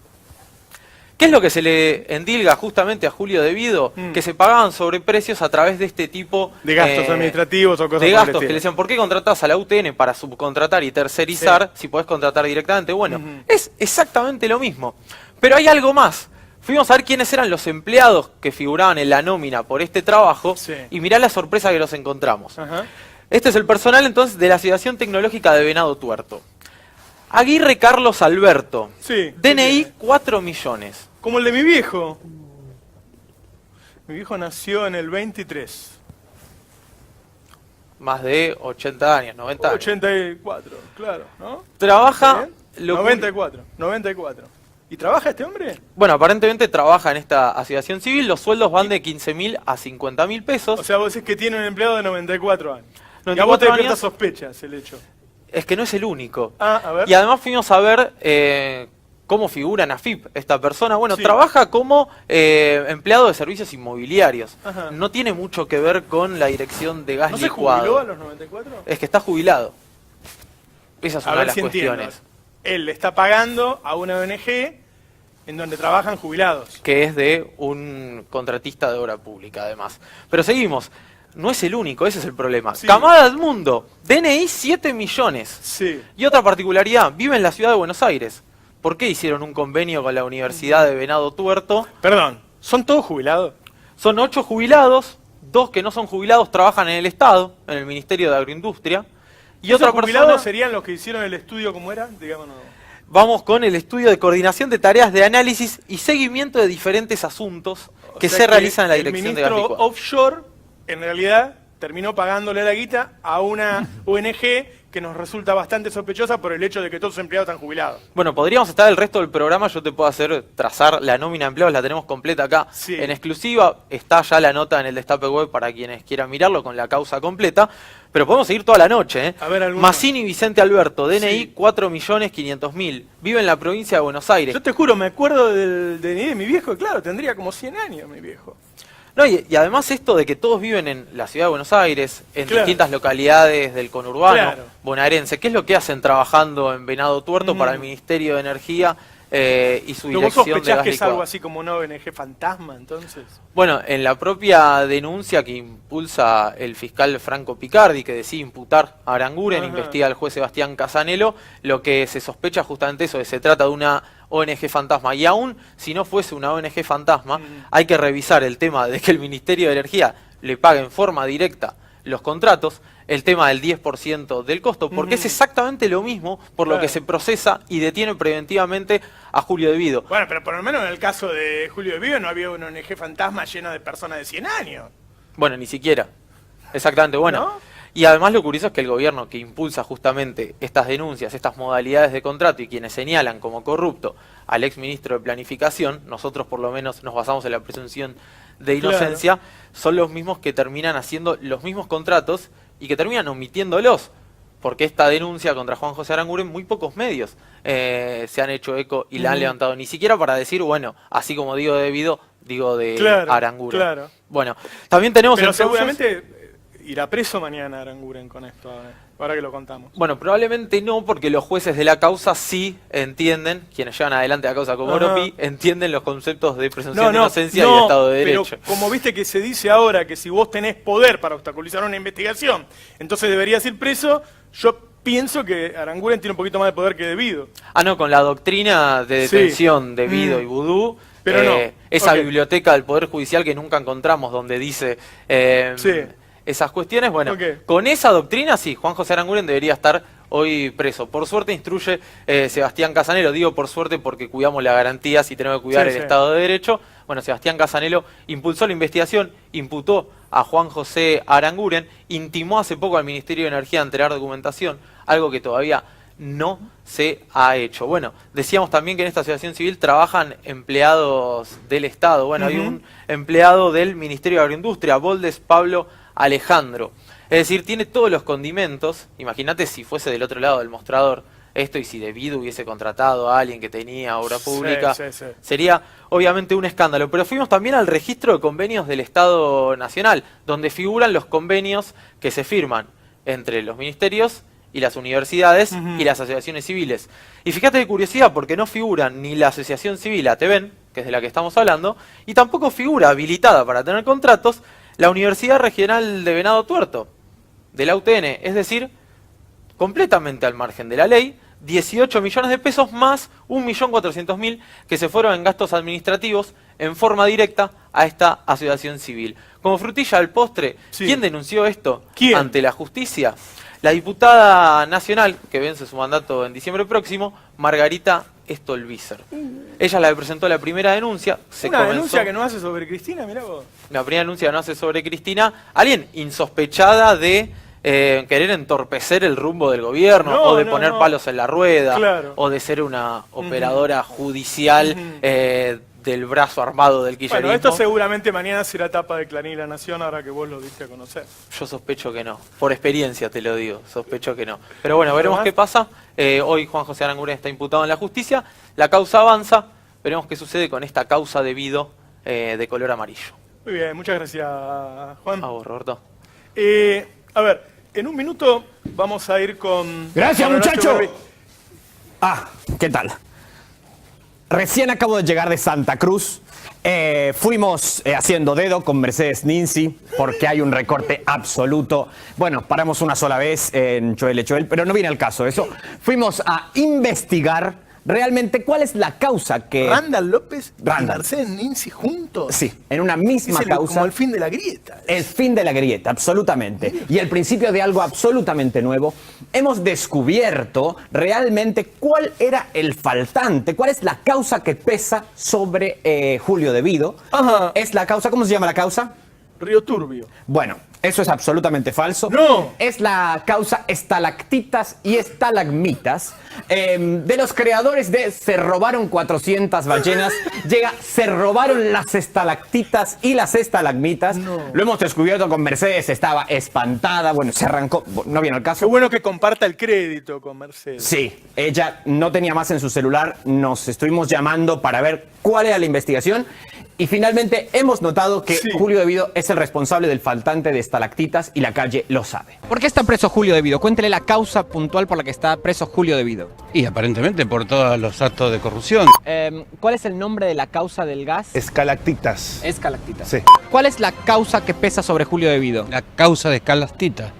¿Qué es lo que se le endilga justamente a Julio De Vido? Que se pagaban sobreprecios a través de este tipo de gastos administrativos o cosas de por el gastos que estilo. le decían, ¿por qué contratás a la UTN para subcontratar y tercerizar si podés contratar directamente? Bueno, es exactamente lo mismo. Pero hay algo más. Fuimos a ver quiénes eran los empleados que figuraban en la nómina por este trabajo y mirá la sorpresa que nos encontramos. Este es el personal entonces de la Asociación Tecnológica de Venado Tuerto. Aguirre Carlos Alberto, Sí. DNI 4 millones. Como el de mi viejo. Mi viejo nació en el 23. Más de 80 años, 90 años. 84, claro, ¿no? Trabaja... ¿Bien? lo- 94. ¿Y trabaja este hombre? Bueno, aparentemente trabaja en esta asociación civil, los sueldos van de 15.000 a 50.000 pesos. O sea, vos decís que tiene un empleado de 94 años. Y a 94 vos te despierta años. sospechas el hecho. Es que no es el único. Ah, a ver. Y además fuimos a ver cómo figura en AFIP esta persona. Bueno, Sí. trabaja como empleado de servicios inmobiliarios. Ajá. No tiene mucho que ver con la dirección de gas ¿No se licuado. jubiló a los 94? Es que está jubilado. Esa es A una de ver las si entiendo. cuestiones. Él le está pagando a una ONG en donde trabajan jubilados. Que es de un contratista de obra pública, además. Pero seguimos. No es el único, ese es el problema. Sí. Camada Edmundo, DNI 7 millones. Sí. Y otra particularidad, vive en la ciudad de Buenos Aires. ¿Por qué hicieron un convenio con la Universidad de Venado Tuerto? Perdón, ¿son todos jubilados? Son 8 jubilados, 2 que no son jubilados trabajan en el Estado, en el Ministerio de Agroindustria. Y ¿Esos otra jubilados persona... serían los que hicieron el estudio como era? Digámonos. Vamos con el estudio de coordinación de tareas de análisis y seguimiento de diferentes asuntos O que sea se realizan en la dirección el de gas ministro licuado. offshore, en realidad, terminó pagándole la guita a una ONG que nos resulta bastante sospechosa por el hecho de que todos sus empleados están jubilados. Bueno, podríamos estar el resto del programa, yo te puedo hacer trazar la nómina de empleados, la tenemos completa acá Sí. en exclusiva, está ya la nota en el Destape Web para quienes quieran mirarlo con la causa completa, pero podemos seguir toda la noche. A ver, alguno. Massini Vicente Alberto, DNI Sí. 4.500.000, vive en la provincia de Buenos Aires. Yo te juro, me acuerdo del DNI de mi viejo, y claro, tendría como 100 años mi viejo. No, y además esto de que todos viven en la ciudad de Buenos Aires, en Claro. distintas localidades del conurbano Claro. bonaerense, ¿qué es lo que hacen trabajando en Venado Tuerto para el Ministerio de Energía y su ¿Pero vos dirección de sospechás gas que es algo licuado? así como una ONG fantasma, entonces? Bueno, en la propia denuncia que impulsa el fiscal Franco Picardi, que decide imputar a Aranguren, Ajá. investiga al juez Sebastián Casanelo, lo que se sospecha justamente eso, que se trata de una ONG fantasma. Y aún si no fuese una ONG fantasma, hay que revisar el tema de que el Ministerio de Energía le pague en forma directa los contratos, el tema del 10% del costo, porque es exactamente lo mismo por lo Claro. que se procesa y detiene preventivamente a Julio De Vido. Bueno, pero por lo menos en el caso de Julio de Vido no había una ONG fantasma llena de personas de 100 años. Bueno, ni siquiera. Exactamente, bueno. ¿No? Y además lo curioso es que el gobierno que impulsa justamente estas denuncias, estas modalidades de contrato y quienes señalan como corrupto al exministro de Planificación, nosotros por lo menos nos basamos en la presunción de inocencia, son los mismos que terminan haciendo los mismos contratos y que terminan omitiéndolos. Porque esta denuncia contra Juan José Aranguren, muy pocos medios se han hecho eco y la han levantado. Ni siquiera para decir, bueno, así como digo de Vido, digo de Claro, Aranguren. claro. Bueno, también tenemos Pero entonces... seguramente irá preso mañana Aranguren con esto, ahora que lo contamos. Bueno, probablemente no, porque los jueces de la causa sí entienden, quienes llevan adelante la causa como Ajá. Oropi, entienden los conceptos de presunción de inocencia y Estado de pero Derecho. como viste que se dice ahora que si vos tenés poder para obstaculizar una investigación, entonces deberías ir preso, yo pienso que Aranguren tiene un poquito más de poder que Debido. Ah, no, con la doctrina de Sí. detención de Vido y Vudú, Pero no. esa Ok. biblioteca del Poder Judicial que nunca encontramos donde dice Sí. esas cuestiones, bueno, Ok. con esa doctrina sí, Juan José Aranguren debería estar hoy preso. Por suerte instruye Sebastián Casanelo, digo por suerte porque cuidamos las garantías y tenemos que cuidar Sí, el sí. Estado de Derecho. Bueno, Sebastián Casanelo impulsó la investigación, imputó a Juan José Aranguren, intimó hace poco al Ministerio de Energía a entregar documentación, algo que todavía no se ha hecho. Bueno, decíamos también que en esta asociación civil trabajan empleados del Estado. Bueno, hay un empleado del Ministerio de Agroindustria, Boldes Pablo Alejandro. Es decir, tiene todos los condimentos. Imagínate si fuese del otro lado del mostrador esto y si Debido hubiese contratado a alguien que tenía obra pública. Sí, sí, sí. Sería obviamente un escándalo. Pero fuimos también al registro de convenios del Estado Nacional, donde figuran los convenios que se firman entre los ministerios y las universidades y las asociaciones civiles. Y fíjate de curiosidad, porque no figuran ni la Asociación Civil ATEVEN, que es de la que estamos hablando, y tampoco figura habilitada para tener contratos la Universidad Regional de Venado Tuerto, de la UTN, es decir, completamente al margen de la ley, 18 millones de pesos más 1.400.000 que se fueron en gastos administrativos en forma directa a esta asociación civil. Como frutilla del postre, Sí. ¿quién denunció esto ¿Quién? ante la justicia? La diputada nacional, que vence su mandato en diciembre próximo, Margarita Stolbizer. Ella la presentó la primera denuncia. Una denuncia que no hace sobre Cristina, mirá vos. La primera denuncia que no hace sobre Cristina. Alguien insospechada de querer entorpecer el rumbo del gobierno, No, o de no, poner no. palos en la rueda, Claro. o de ser una operadora judicial del brazo armado del kirchnerismo. Bueno, esto seguramente mañana será tapa de Clarín y La Nación, ahora que vos lo diste a conocer. Yo sospecho que no. Por experiencia te lo digo. Sospecho que no. Pero bueno, veremos más? qué pasa. Hoy Juan José Aranguren está imputado en la justicia. La causa avanza. Veremos qué sucede con esta causa debido de color amarillo. Muy bien, muchas gracias, Juan. A vos, Roberto. A ver, en un minuto vamos a ir con... Gracias, con Horacio muchacho. Berry. ¿Qué tal? Recién acabo de llegar de Santa Cruz. Fuimos haciendo dedo con Mercedes Ninzi porque hay un recorte absoluto. Bueno, paramos una sola vez en Choel Choel, pero no viene al caso eso. Fuimos a investigar realmente cuál es la causa que... Randall López y Randall. Mercedes Ninzi juntos. Sí, en una misma Es causa. como el fin de la grieta. El fin de la grieta, absolutamente. Y el principio de algo absolutamente nuevo. Hemos descubierto realmente cuál era el faltante, cuál es la causa que pesa sobre Julio De Vido. Ajá. Es la causa, ¿cómo se llama la causa? Río Turbio. Bueno, eso es absolutamente falso. No. Es la causa estalactitas y estalagmitas. De los creadores de Se robaron 400 ballenas, llega Se robaron las estalactitas y las estalagmitas. No. Lo hemos descubierto con Mercedes, estaba espantada. Bueno, se arrancó, no viene al Qué caso. bueno que comparta el crédito con Mercedes. Sí, ella no tenía más en su celular. Nos estuvimos llamando para ver cuál era la investigación. Y finalmente hemos notado que Sí. Julio De Vido es el responsable del faltante de estalactitas y la calle lo sabe. ¿Por qué está preso Julio De Vido? Cuéntele la causa puntual por la que está preso Julio De Vido. Y aparentemente por todos los actos de corrupción. ¿Cuál es el nombre de la causa del gas? Escalactitas. Escalactitas. Sí. ¿Cuál es la causa que pesa sobre Julio De Vido? La causa de escalactitas.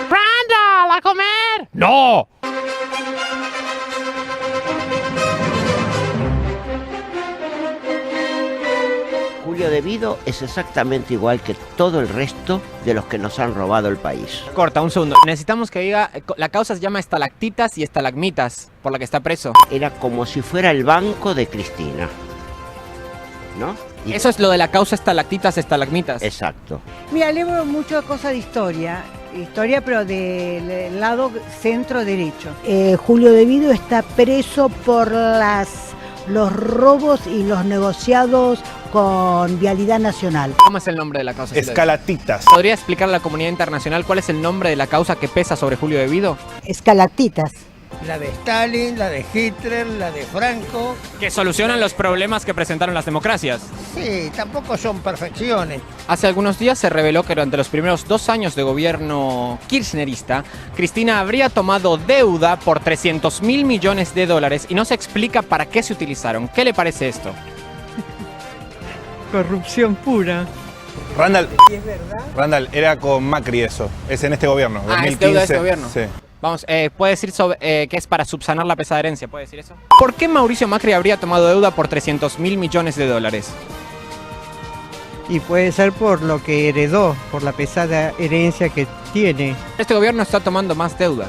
¡Randall, a comer! ¡No! Julio De Vido es exactamente igual que todo el resto de los que nos han robado el país. Corta, un segundo. Necesitamos que diga, la causa se llama estalactitas y estalagmitas, por la que está preso. Era como si fuera el banco de Cristina, ¿no? Y- Eso es lo de la causa estalactitas, estalagmitas. Exacto. Mira, leo mucho cosas de historia, pero del lado centro derecho. Julio De Vido está preso por los robos y los negociados con Vialidad Nacional. ¿Cómo es el nombre de la causa? Escalactitas. ¿Podría explicar a la comunidad internacional cuál es el nombre de la causa que pesa sobre Julio De Vido? Escalactitas. La de Stalin, la de Hitler, la de Franco. Que solucionan los problemas que presentaron las democracias. Sí, tampoco son perfecciones. Hace algunos días se reveló que durante los primeros 2 años de gobierno kirchnerista, Cristina habría tomado deuda por 300.000 millones de dólares y no se explica para qué se utilizaron. ¿Qué le parece esto? Corrupción pura. Randall, era con Macri eso. Es en este gobierno. Ah, es deuda de este gobierno. Sí. Vamos, puede decir que es para subsanar la pesada herencia, ¿puede decir eso? ¿Por qué Mauricio Macri habría tomado deuda por 300.000 millones de dólares? Y puede ser por lo que heredó, por la pesada herencia que tiene. Este gobierno está tomando más deuda,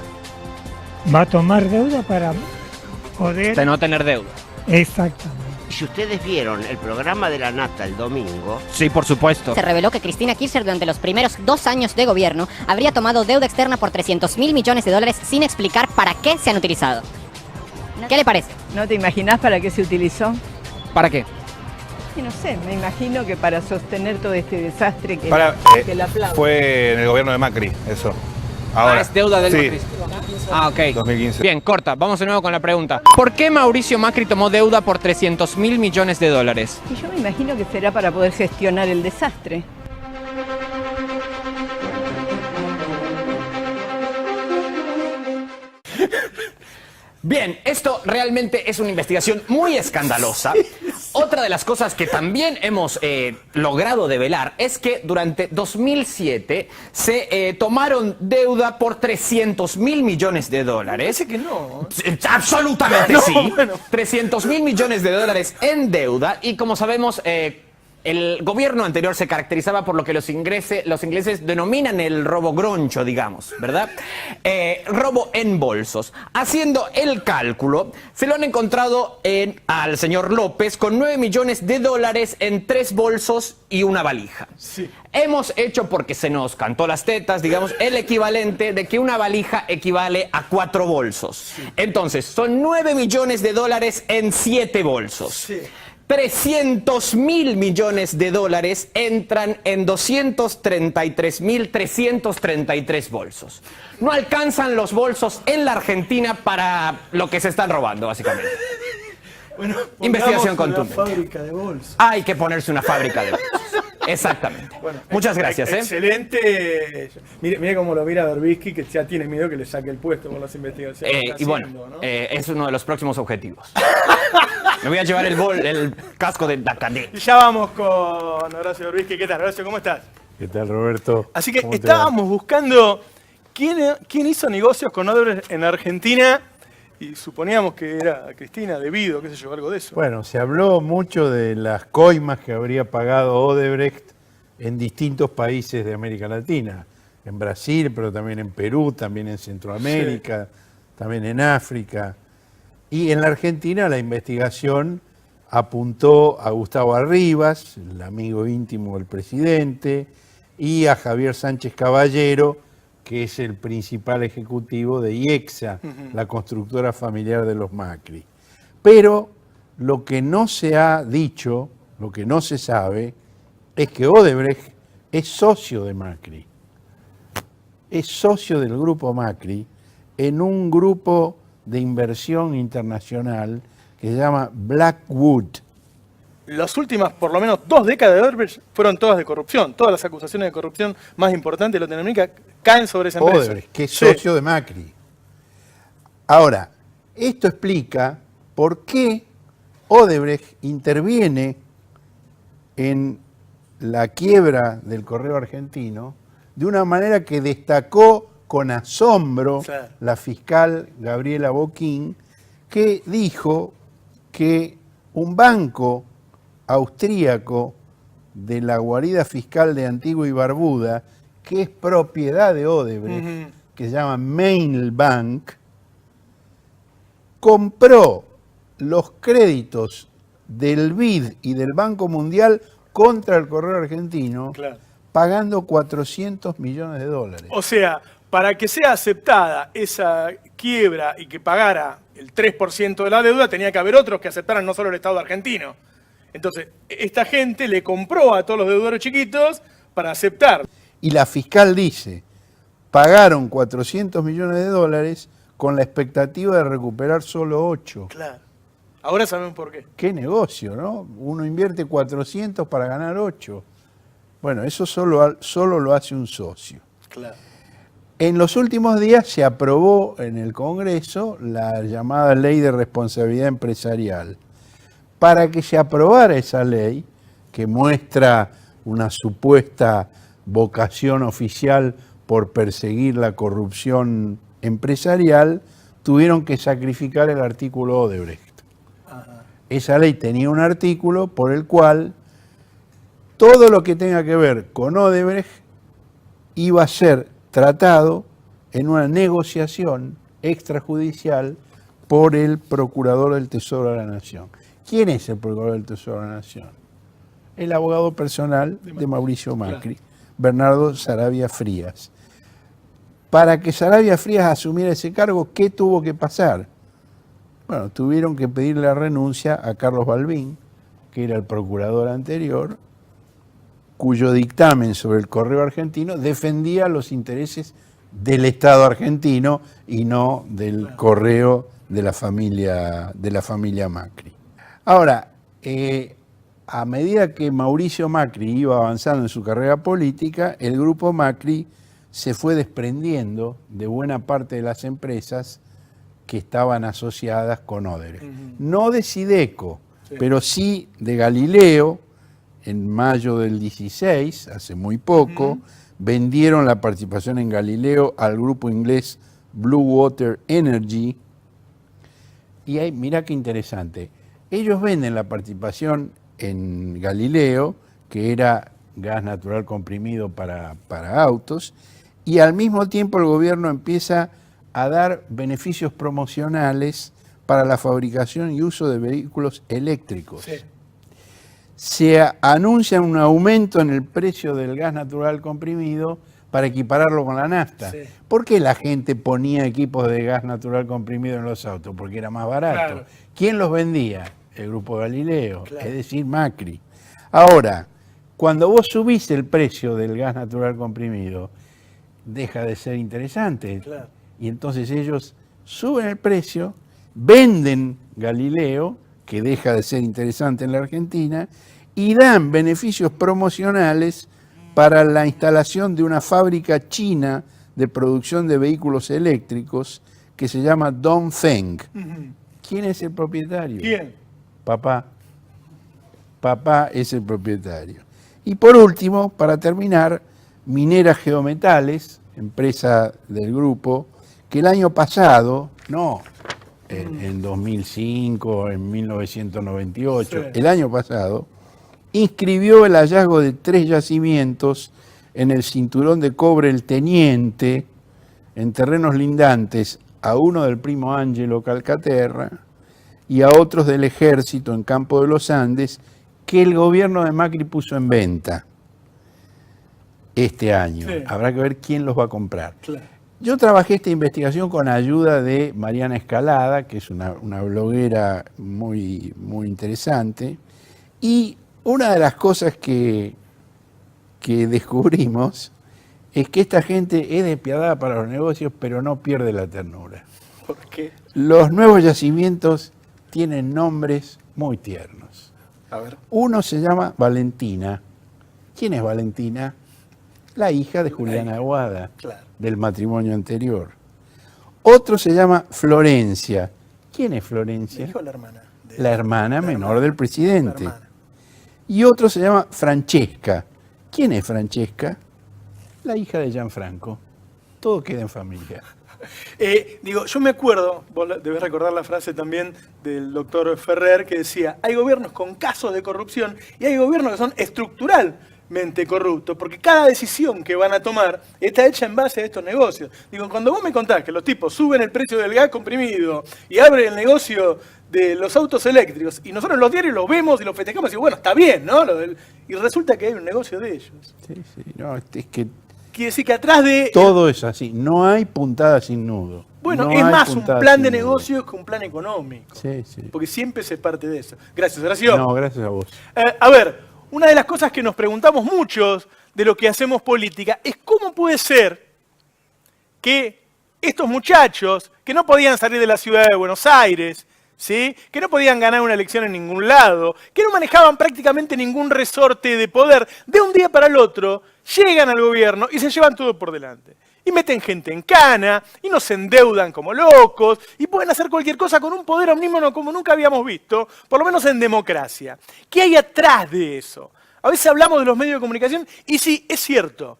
Va a tomar deuda para poder... de no tener deuda. Exactamente. Si ustedes vieron el programa de la Nata el domingo, Sí, por supuesto. Se reveló que Cristina Kirchner durante los primeros 2 años de gobierno habría tomado deuda externa por 300.000 millones de dólares sin explicar para qué se han utilizado. ¿Qué le parece? ¿No te imaginas para qué se utilizó? ¿Para qué? Y no sé, me imagino que para sostener todo este desastre que, que la aplaude. Fue en el gobierno de Macri, eso. Ahora. Es deuda del Sí, Macri. Ah, ok. 2015. Bien, corta. Vamos de nuevo con la pregunta. ¿Por qué Mauricio Macri tomó deuda por 300.000 millones de dólares? Y yo me imagino que será para poder gestionar el desastre. Bien, esto realmente es una investigación muy escandalosa. Otra de las cosas que también hemos logrado develar es que durante 2007 se tomaron deuda por 300.000 millones de dólares. Parece que no. Absolutamente No, sí. bueno. 300.000 millones de dólares en deuda y como sabemos... el gobierno anterior se caracterizaba por lo que los ingleses denominan el robo groncho, digamos, ¿verdad? Robo en bolsos. Haciendo el cálculo, se lo han encontrado al señor López con 9 millones de dólares en 3 bolsos y una valija. Sí. Hemos hecho, porque se nos cantó las tetas, digamos, el equivalente de que una valija equivale a 4 bolsos. Sí. Entonces, son 9 millones de dólares en 7 bolsos. Sí. 300.000 millones de dólares entran en 233.333 bolsos. No alcanzan los bolsos en la Argentina para lo que se están robando, básicamente. Bueno, investigación una contundente. fábrica de bolsos. Hay que ponerse una fábrica de bolsos. Exactamente. Bueno, muchas gracias. Excelente. Mire cómo lo mira Berbisky, que ya tiene miedo que le saque el puesto con las investigaciones. Y bueno, ¿no? Es uno de los próximos objetivos. Me voy a llevar el casco de Dacadé. Ya vamos con Horacio Berbisky. ¿Qué tal, Horacio? ¿Cómo estás? ¿Qué tal, Roberto? Así que ¿Cómo te estábamos buscando quién hizo negocios con Odebrecht en Argentina y suponíamos que era Cristina, debido, qué sé yo, algo de eso. Bueno, se habló mucho de las coimas que habría pagado Odebrecht en distintos países de América Latina. En Brasil, pero también en Perú, también en Centroamérica, también en África. Y en la Argentina la investigación apuntó a Gustavo Arribas, el amigo íntimo del presidente, y a Javier Sánchez Caballero, que es el principal ejecutivo de IEXA, la constructora familiar de los Macri. Pero lo que no se ha dicho, lo que no se sabe, es que Odebrecht es socio de Macri. Es socio del grupo Macri en un grupo de inversión internacional que se llama Blackwood. Las últimas, por lo menos 2 décadas de Odebrecht fueron todas de corrupción. Todas las acusaciones de corrupción más importantes de Latinoamérica caen sobre esa empresa. Odebrecht, que es socio de Macri. Ahora, esto explica por qué Odebrecht interviene en la quiebra del correo argentino de una manera que destacó con asombro la fiscal Gabriela Boquín, que dijo que un banco austríaco de la guarida fiscal de Antigua y Barbuda, que es propiedad de Odebrecht, que se llama Mainbank, compró los créditos del BID y del Banco Mundial contra el correo argentino, pagando 400 millones de dólares. O sea, para que sea aceptada esa quiebra y que pagara el 3% de la deuda, tenía que haber otros que aceptaran no solo el Estado argentino. Entonces, esta gente le compró a todos los deudores chiquitos para aceptar. Y la fiscal dice, pagaron 400 millones de dólares con la expectativa de recuperar solo 8. Claro. Ahora sabemos por qué. Qué negocio, ¿no? Uno invierte 400 para ganar 8. Bueno, eso solo lo hace un socio. Claro. En los últimos días se aprobó en el Congreso la llamada Ley de Responsabilidad Empresarial. Para que se aprobara esa ley, que muestra una supuesta vocación oficial por perseguir la corrupción empresarial, tuvieron que sacrificar el artículo Odebrecht. Esa ley tenía un artículo por el cual todo lo que tenga que ver con Odebrecht iba a ser tratado en una negociación extrajudicial por el Procurador del Tesoro de la Nación. ¿Quién es el Procurador del Tesoro de la Nación? El abogado personal de Mauricio Macri, Bernardo Saravia Frías. Para que Saravia Frías asumiera ese cargo, ¿qué tuvo que pasar? Bueno, tuvieron que pedirle la renuncia a Carlos Balbín, que era el procurador anterior, cuyo dictamen sobre el correo argentino defendía los intereses del Estado argentino y no del correo de la familia Macri. Ahora, a medida que Mauricio Macri iba avanzando en su carrera política, el grupo Macri se fue desprendiendo de buena parte de las empresas que estaban asociadas con Odebrecht. No de Sideco, pero sí de Galileo. En mayo del 16, hace muy poco, vendieron la participación en Galileo al grupo inglés Blue Water Energy. Y ahí, mira qué interesante. Ellos venden la participación en Galileo, que era gas natural comprimido para autos, y al mismo tiempo el gobierno empieza a dar beneficios promocionales para la fabricación y uso de vehículos eléctricos. Sí. Se anuncia un aumento en el precio del gas natural comprimido para equipararlo con la nafta. Sí. ¿Por qué la gente ponía equipos de gas natural comprimido en los autos? Porque era más barato. Claro. ¿Quién los vendía? El grupo Galileo, Claro. es decir, Macri. Ahora, cuando vos subís el precio del gas natural comprimido, deja de ser interesante. Claro. Y entonces ellos suben el precio, venden Galileo, que deja de ser interesante en la Argentina, y dan beneficios promocionales para la instalación de una fábrica china de producción de vehículos eléctricos que se llama Dongfeng. ¿Quién es el propietario? ¿Quién? Papá. Papá es el propietario. Y por último, para terminar, Mineras Geometales, empresa del grupo, que el año pasado, no en 2005, en 1998, Sí. el año pasado, inscribió el hallazgo de 3 yacimientos en el cinturón de cobre El Teniente, en terrenos lindantes a uno del primo Angelo Calcaterra y a otros del Ejército en Campo de los Andes, que el gobierno de Macri puso en venta este año. Sí. Habrá que ver quién los va a comprar. Claro. Yo trabajé esta investigación con ayuda de Mariana Escalada, que es una bloguera muy, muy interesante, y una de las cosas que descubrimos es que esta gente es despiadada para los negocios, pero no pierde la ternura. ¿Por qué? Los nuevos yacimientos tienen nombres muy tiernos. A ver. Uno se llama Valentina. ¿Quién es Valentina? La hija de Juliana Aguada, Claro. del matrimonio anterior. Otro se llama Florencia. ¿Quién es Florencia? ¿Hijo o la hermana? La hermana menor del presidente. La hermana. Y otro se llama Francesca. ¿Quién es Francesca? La hija de Gianfranco. Todo queda en familia. Yo me acuerdo, vos debes recordar la frase también del doctor Ferrer, que decía, hay gobiernos con casos de corrupción y hay gobiernos que son estructuralmente corruptos, porque cada decisión que van a tomar está hecha en base a estos negocios. Cuando vos me contás que los tipos suben el precio del gas comprimido y abren el negocio de los autos eléctricos, y nosotros en los diarios los vemos y los festejamos y bueno, está bien, ¿no? Y resulta que hay un negocio de ellos. Sí, no, es que Quiere decir que atrás de... todo es así. No hay puntada sin nudo. Bueno, No es hay más un puntada plan sin de nudo. negocios que un plan económico. Sí, sí. Porque siempre se parte de eso. Gracias, Horacio. No, gracias a vos. A ver, una de las cosas que nos preguntamos muchos de lo que hacemos política es cómo puede ser que estos muchachos que no podían salir de la ciudad de Buenos Aires, ¿sí? Que no podían ganar una elección en ningún lado, que no manejaban prácticamente ningún resorte de poder, de un día para el otro llegan al gobierno y se llevan todo por delante. Y meten gente en cana, y nos endeudan como locos, y pueden hacer cualquier cosa con un poder omnímono como nunca habíamos visto, por lo menos en democracia. ¿Qué hay atrás de eso? A veces hablamos de los medios de comunicación, y sí, es cierto.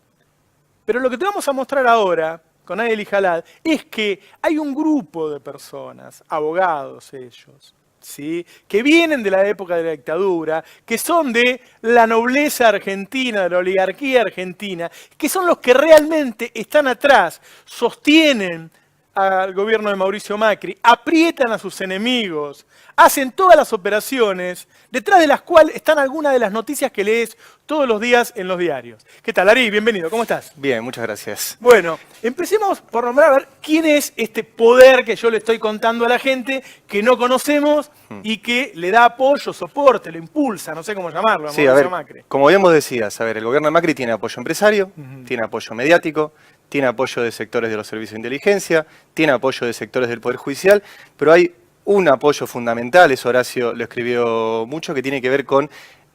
Pero lo que te vamos a mostrar ahora, con Adel y Jalad, es que hay un grupo de personas, abogados ellos, ¿sí? Que vienen de la época de la dictadura, que son de la nobleza argentina, de la oligarquía argentina, que son los que realmente están atrás, sostienen al gobierno de Mauricio Macri, aprietan a sus enemigos, hacen todas las operaciones, detrás de las cuales están algunas de las noticias que lees todos los días en los diarios. ¿Qué tal, Ari? Bienvenido, ¿cómo estás? Bien, muchas gracias. Bueno, empecemos por nombrar a ver quién es este poder que yo le estoy contando a la gente, que no conocemos y que le da apoyo, soporte, lo impulsa, no sé cómo llamarlo, a Sí, a Mauricio ver, Macri. como bien vos decías, el gobierno de Macri tiene apoyo empresario, tiene apoyo mediático, tiene apoyo de sectores de los servicios de inteligencia, tiene apoyo de sectores del Poder Judicial, pero hay un apoyo fundamental, eso Horacio lo escribió mucho, que tiene que ver con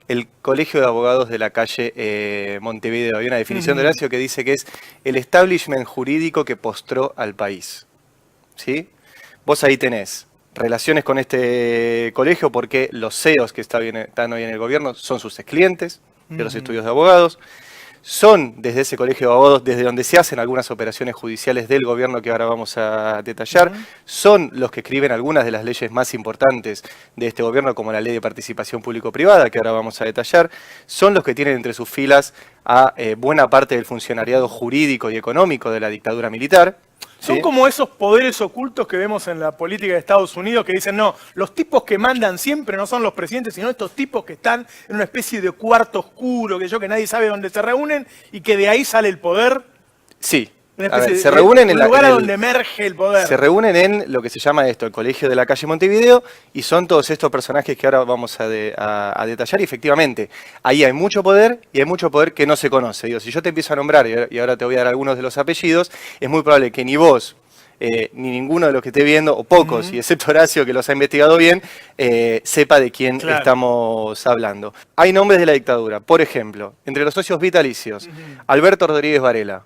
el Colegio de Abogados de la calle Montevideo. Hay una definición de Horacio que dice que es el establishment jurídico que postró al país. ¿Sí? vos ahí tenés relaciones con este colegio porque los CEOs que están hoy en el gobierno son sus clientes de los estudios de abogados. Son desde ese colegio de abogados desde donde se hacen algunas operaciones judiciales del gobierno que ahora vamos a detallar. Son los que escriben algunas de las leyes más importantes de este gobierno, como la Ley de Participación Público-Privada, que ahora vamos a detallar. Son los que tienen entre sus filas a buena parte del funcionariado jurídico y económico de la dictadura militar. Son como esos poderes ocultos que vemos en la política de Estados Unidos que dicen, no, los tipos que mandan siempre no son los presidentes, sino estos tipos que están en una especie de cuarto oscuro, que nadie sabe dónde se reúnen y que de ahí sale el poder. Sí. A ver, se reúnen en el lugar a donde emerge el poder. Se reúnen en lo que se llama el Colegio de la Calle Montevideo, y son todos estos personajes que ahora vamos a detallar. Y efectivamente, ahí hay mucho poder y hay mucho poder que no se conoce. Digo, si yo te empiezo a nombrar, y ahora te voy a dar algunos de los apellidos, es muy probable que ni vos, ni ninguno de los que esté viendo, o pocos, y excepto Horacio, que los ha investigado bien, sepa de quién estamos hablando. Hay nombres de la dictadura. Por ejemplo, entre los socios vitalicios, Alberto Rodríguez Varela.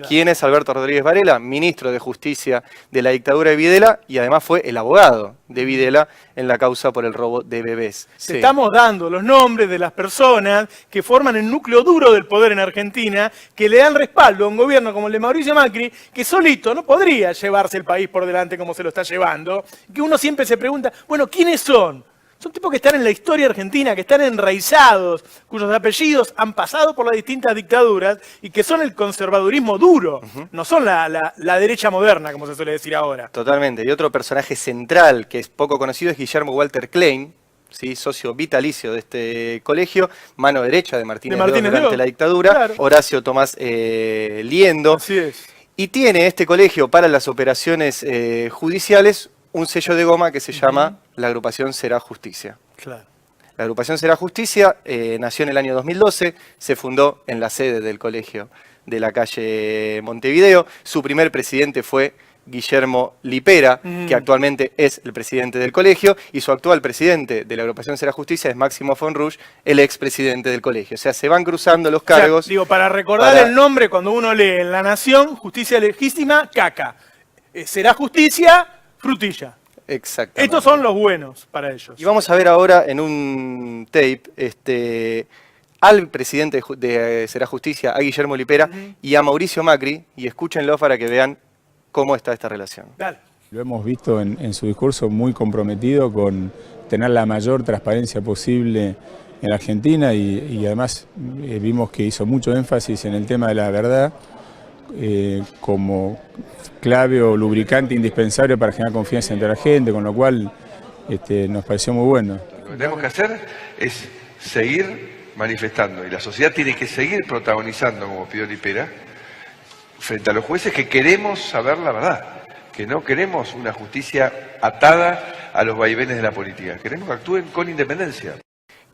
¿Quién es Alberto Rodríguez Varela? Ministro de Justicia de la dictadura de Videla, y además fue el abogado de Videla en la causa por el robo de bebés. Te estamos dando los nombres de las personas que forman el núcleo duro del poder en Argentina, que le dan respaldo a un gobierno como el de Mauricio Macri, que solito no podría llevarse el país por delante como se lo está llevando, que uno siempre se pregunta, bueno, ¿quiénes son? Son tipos que están en la historia argentina, que están enraizados, cuyos apellidos han pasado por las distintas dictaduras y que son el conservadurismo duro, no son la derecha moderna, como se suele decir ahora. Totalmente. Y otro personaje central que es poco conocido es Guillermo Walter Klein, ¿sí? Socio vitalicio de este colegio, mano derecha de Martínez de Oz durante la dictadura, Horacio Tomás Liendo. Así es. Y tiene este colegio para las operaciones judiciales un sello de goma que se llama la agrupación Será Justicia. Claro. La agrupación Será Justicia nació en el año 2012, se fundó en la sede del colegio de la calle Montevideo. Su primer presidente fue Guillermo Lipera, que actualmente es el presidente del colegio, y su actual presidente de la agrupación Será Justicia es Máximo Fonrush, el expresidente del colegio. O sea, se van cruzando los cargos. O sea, digo, para recordar el nombre, cuando uno lee en La Nación, Justicia Legítima, caca. Será Justicia, frutilla. Exactamente. Estos son los buenos para ellos. Y vamos a ver ahora en un tape al presidente de Será Justicia, a Guillermo Lipera, y a Mauricio Macri, y escúchenlo para que vean cómo está esta relación. Dale. Lo hemos visto en su discurso muy comprometido con tener la mayor transparencia posible en la Argentina y además vimos que hizo mucho énfasis en el tema de la verdad como clave o lubricante indispensable para generar confianza entre la gente, con lo cual nos pareció muy bueno. Lo que tenemos que hacer es seguir manifestando y la sociedad tiene que seguir protagonizando, como pidió Lipera, frente a los jueces que queremos saber la verdad, que no queremos una justicia atada a los vaivenes de la política, queremos que actúen con independencia.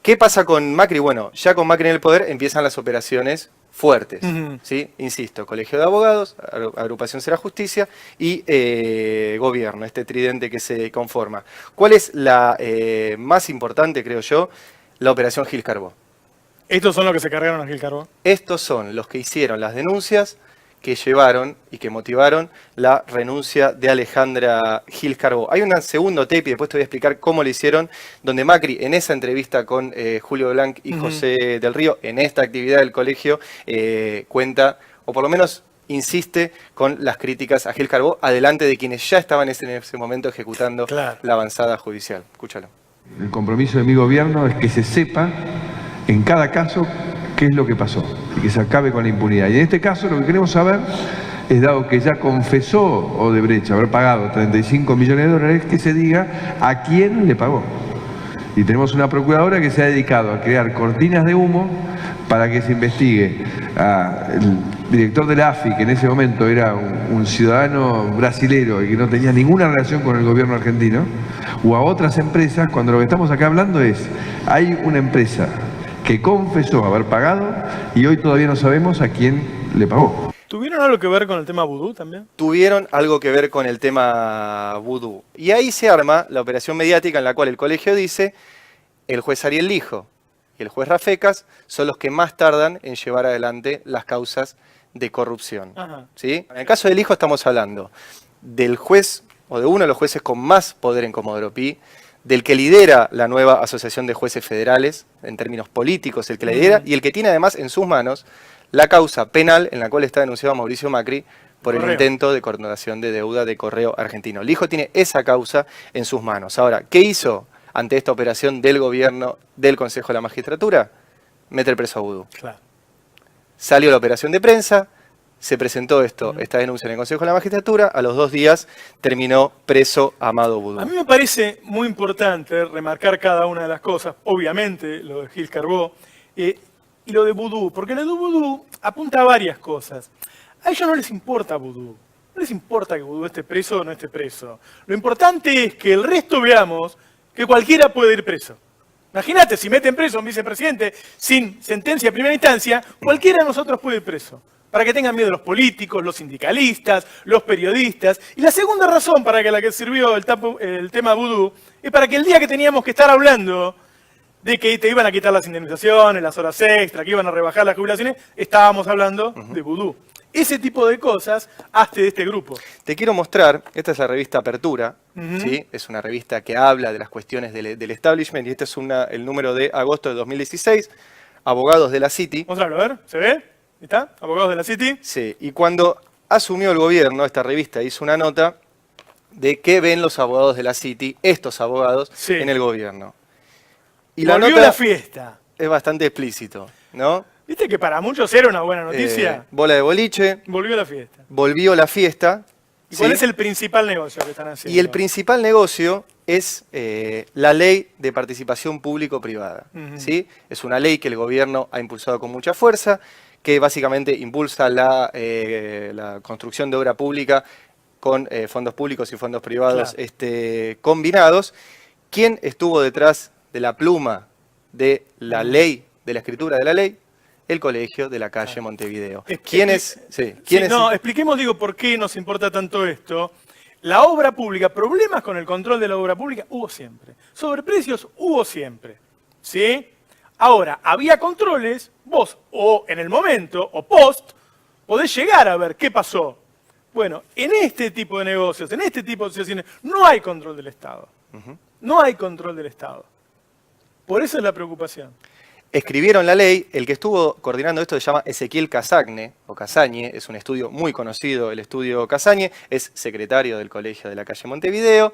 ¿Qué pasa con Macri? Bueno, ya con Macri en el poder empiezan las operaciones fuertes, ¿sí? Insisto, Colegio de Abogados, Agrupación Será Justicia y Gobierno, este tridente que se conforma. ¿Cuál es la más importante, creo yo? La Operación Gil Carbó. ¿Estos son los que se cargaron a Gil Carbó? Estos son los que hicieron las denuncias que llevaron y que motivaron la renuncia de Alejandra Gil Carbó. Hay un segundo tape y después te voy a explicar cómo lo hicieron, donde Macri en esa entrevista con Julio Blanc y José del Río, en esta actividad del colegio, cuenta, o por lo menos insiste con las críticas a Gil Carbó, adelante de quienes ya estaban en ese momento ejecutando la avanzada judicial. Escúchalo. El compromiso de mi gobierno es que se sepa en cada caso qué es lo que pasó y que se acabe con la impunidad. Y en este caso lo que queremos saber es, dado que ya confesó Odebrecht haber pagado 35 millones de dólares, que se diga a quién le pagó. Y tenemos una procuradora que se ha dedicado a crear cortinas de humo para que se investigue al director de la AFI, que en ese momento era un ciudadano brasilero y que no tenía ninguna relación con el gobierno argentino, o a otras empresas, cuando lo que estamos acá hablando es, hay una empresa que confesó haber pagado y hoy todavía no sabemos a quién le pagó. ¿Tuvieron algo que ver con el tema vudú también? Tuvieron algo que ver con el tema vudú. Y ahí se arma la operación mediática en la cual el colegio dice, el juez Ariel Lijo y el juez Rafecas son los que más tardan en llevar adelante las causas de corrupción. ¿Sí? En el caso del Lijo estamos hablando del juez o de uno de los jueces con más poder en Comodoro Pi, del que lidera la nueva Asociación de Jueces Federales, en términos políticos, el que la lidera, y el que tiene además en sus manos la causa penal en la cual está denunciado Mauricio Macri por el intento de condonación de deuda de Correo Argentino. El hijo tiene esa causa en sus manos. Ahora, ¿qué hizo ante esta operación del gobierno, del Consejo de la Magistratura? Meter preso a Vudú. Claro. Salió la operación de prensa, se presentó esta denuncia en el Consejo de la Magistratura, a los 2 días terminó preso Amado Vudú. A mí me parece muy importante remarcar cada una de las cosas, obviamente lo de Gil Carbó y lo de Vudú, porque lo de Vudú apunta a varias cosas. A ellos no les importa Vudú, no les importa que Vudú esté preso o no esté preso. Lo importante es que el resto veamos que cualquiera puede ir preso. Imagínate, si meten preso a un vicepresidente sin sentencia de primera instancia, cualquiera de nosotros puede ir preso. Para que tengan miedo los políticos, los sindicalistas, los periodistas. Y la segunda razón para que la que sirvió el tema Vudú es para que el día que teníamos que estar hablando de que te iban a quitar las indemnizaciones, las horas extra, que iban a rebajar las jubilaciones, estábamos hablando de Vudú. Ese tipo de cosas hazte de este grupo. Te quiero mostrar, esta es la revista Apertura, ¿sí? Es una revista que habla de las cuestiones del establishment, y este es el número de agosto de 2016, Abogados de la City. Mostrarlo, a ver, ¿se ve? ¿Está? Abogados de la City. Sí, y cuando asumió el gobierno, esta revista hizo una nota de qué ven los abogados de la City, estos abogados, en el gobierno. Y Volvió la nota la fiesta. Es bastante explícito, ¿no? ¿Viste que para muchos era una buena noticia? Bola de boliche. Volvió la fiesta. Volvió la fiesta. ¿Y cuál es el principal negocio que están haciendo? Y el principal negocio es la ley de participación público-privada. ¿Sí? Es una ley que el gobierno ha impulsado con mucha fuerza, que básicamente impulsa la construcción de obra pública con fondos públicos y fondos privados combinados. ¿Quién estuvo detrás de la pluma de la ley, de la escritura de la ley? El Colegio de la Calle Montevideo. ¿Quién es? Expliquemos, por qué nos importa tanto esto. La obra pública, problemas con el control de la obra pública hubo siempre. Sobreprecios hubo siempre. ¿Sí? Ahora, había controles, vos o en el momento o post, podés llegar a ver qué pasó. Bueno, en este tipo de negocios, en este tipo de asociaciones, no hay control del Estado. No hay control del Estado. Por eso es la preocupación. Escribieron la ley, el que estuvo coordinando esto se llama Ezequiel Casagne, o Casagne, es un estudio muy conocido, el estudio Casagne, es secretario del Colegio de la Calle Montevideo,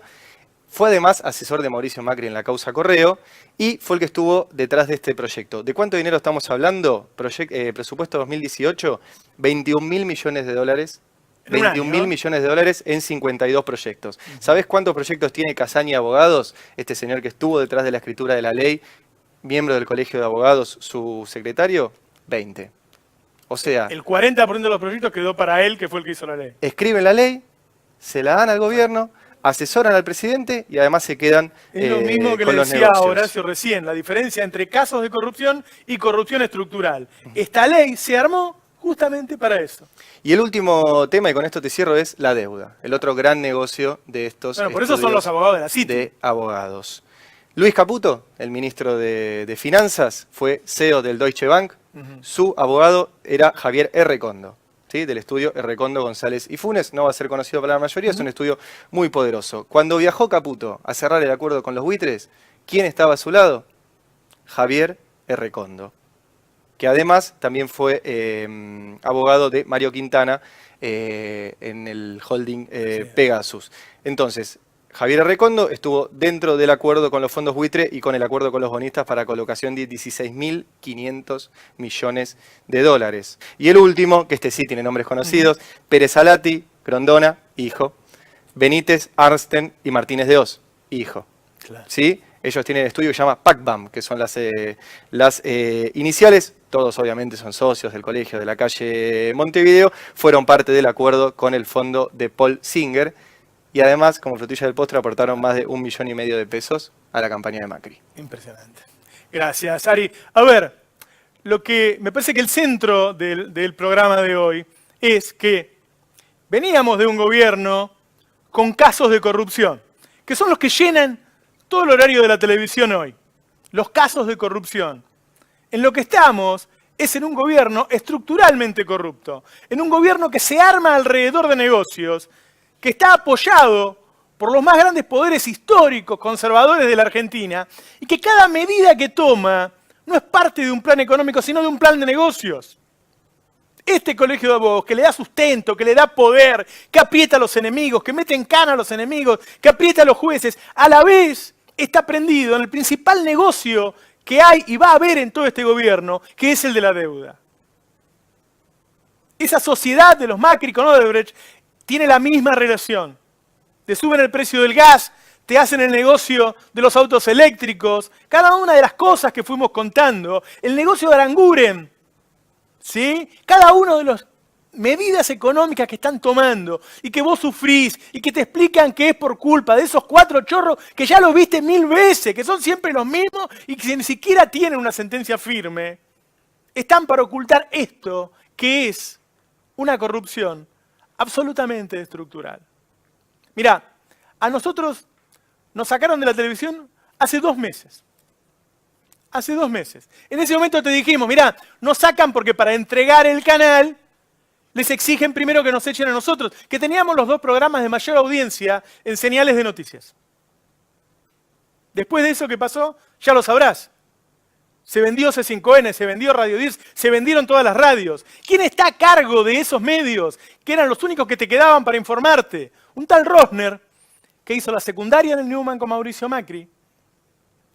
fue además asesor de Mauricio Macri en la causa Correo y fue el que estuvo detrás de este proyecto. ¿De cuánto dinero estamos hablando? Presupuesto 2018, 21.000 millones de dólares. 21.000 millones de dólares en 52 proyectos. ¿Sabés cuántos proyectos tiene Casagne Abogados? Este señor que estuvo detrás de la escritura de la ley, miembro del Colegio de Abogados, su secretario, 20. O sea... El 40% de los proyectos quedó para él, que fue el que hizo la ley. Escriben la ley, se la dan al gobierno, asesoran al presidente y además se quedan Es lo mismo que con le los decía a negocios. Horacio recién, la diferencia entre casos de corrupción y corrupción estructural. Esta ley se armó justamente para eso. Y el último tema, y con esto te cierro, es la deuda. El otro gran negocio de estos Bueno, por eso son los abogados de la City. de abogados. Luis Caputo, el ministro de Finanzas, fue CEO del Deutsche Bank. Su abogado era Javier Errekondo, ¿sí? Del estudio Errekondo, González y Funes. No va a ser conocido para la mayoría, es un estudio muy poderoso. Cuando viajó Caputo a cerrar el acuerdo con los buitres, ¿quién estaba a su lado? Javier Errekondo, que además también fue abogado de Mario Quintana en el holding Pegasus. Entonces, Javier Errekondo estuvo dentro del acuerdo con los fondos buitre y con el acuerdo con los bonistas para colocación de 16.500 millones de dólares. Y el último, que este sí tiene nombres conocidos, Pérez Alati, Grondona, hijo. Benítez, Arnsten y Martínez de Oz, hijo. ¿Sí? Ellos tienen el estudio que se llama PACBAM, que son las iniciales. Todos obviamente son socios del Colegio de la Calle Montevideo. Fueron parte del acuerdo con el fondo de Paul Singer. Y además, como frutilla del postre, aportaron más de 1,5 millones de pesos a la campaña de Macri. Impresionante. Gracias, Ari. A ver, lo que me parece que el centro del programa de hoy es que veníamos de un gobierno con casos de corrupción, que son los que llenan todo el horario de la televisión hoy. Los casos de corrupción. En lo que estamos es en un gobierno estructuralmente corrupto, en un gobierno que se arma alrededor de negocios, que está apoyado por los más grandes poderes históricos conservadores de la Argentina y que cada medida que toma no es parte de un plan económico, sino de un plan de negocios. Este colegio de abogados que le da sustento, que le da poder, que aprieta a los enemigos, que mete en cana a los enemigos, que aprieta a los jueces, a la vez está prendido en el principal negocio que hay y va a haber en todo este gobierno, que es el de la deuda. Esa sociedad de los Macri con Odebrecht tiene la misma relación. Te suben el precio del gas, te hacen el negocio de los autos eléctricos, cada una de las cosas que fuimos contando, el negocio de Aranguren, ¿sí? Cada una de las medidas económicas que están tomando y que vos sufrís y que te explican que es por culpa de esos 4 chorros que ya los viste 1000 veces, que son siempre los mismos y que ni siquiera tienen una sentencia firme, están para ocultar esto que es una corrupción absolutamente estructural. Mirá, a nosotros nos sacaron de la televisión hace 2 meses. Hace 2 meses. En ese momento te dijimos, mirá, nos sacan porque para entregar el canal les exigen primero que nos echen a nosotros, que teníamos los 2 programas de mayor audiencia en señales de noticias. Después de eso que pasó, ya lo sabrás. Se vendió C5N, se vendió Radio 10, se vendieron todas las radios. ¿Quién está a cargo de esos medios, que eran los únicos que te quedaban para informarte? Un tal Rosner, que hizo la secundaria en el Newman con Mauricio Macri,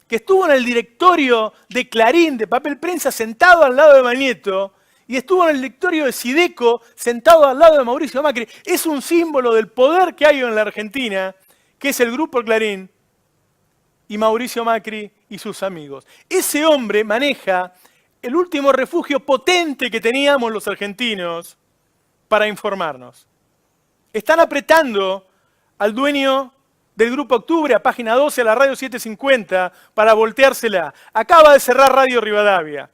que estuvo en el directorio de Clarín, de Papel Prensa, sentado al lado de Magneto, y estuvo en el directorio de Sideco, sentado al lado de Mauricio Macri. Es un símbolo del poder que hay en la Argentina, que es el Grupo Clarín, y Mauricio Macri y sus amigos. Ese hombre maneja el último refugio potente que teníamos los argentinos para informarnos. Están apretando al dueño del Grupo Octubre, a Página 12, a la Radio 750, para volteársela. Acaba de cerrar Radio Rivadavia.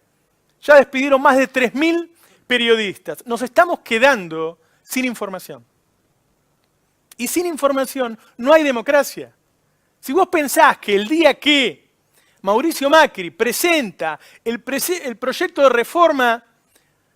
Ya despidieron más de 3000 periodistas. Nos estamos quedando sin información. Y sin información no hay democracia. Si vos pensás que el día que Mauricio Macri presenta el proyecto de reforma,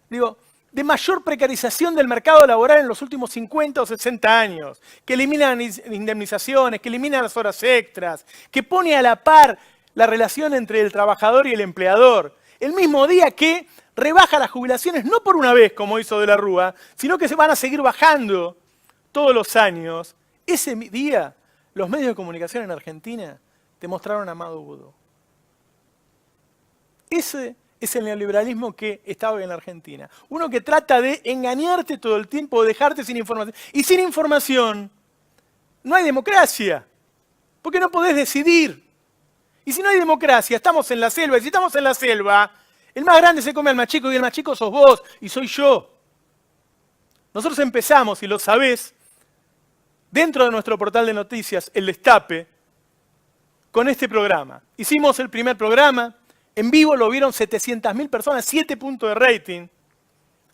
de mayor precarización del mercado laboral en los últimos 50 o 60 años, que elimina indemnizaciones, que elimina las horas extras, que pone a la par la relación entre el trabajador y el empleador, el mismo día que rebaja las jubilaciones, no por una vez como hizo De la Rúa, sino que se van a seguir bajando todos los años, ese día los medios de comunicación en Argentina te mostraron a Amado Budo. Ese es el neoliberalismo que está hoy en la Argentina. Uno que trata de engañarte todo el tiempo, de dejarte sin información. Y sin información no hay democracia, porque no podés decidir. Y si no hay democracia, estamos en la selva. Y si estamos en la selva, el más grande se come al más chico y el más chico sos vos y soy yo. Nosotros empezamos, y lo sabés, dentro de nuestro portal de noticias, El Destape, con este programa. Hicimos el primer programa, en vivo lo vieron 700.000 personas, 7 puntos de rating.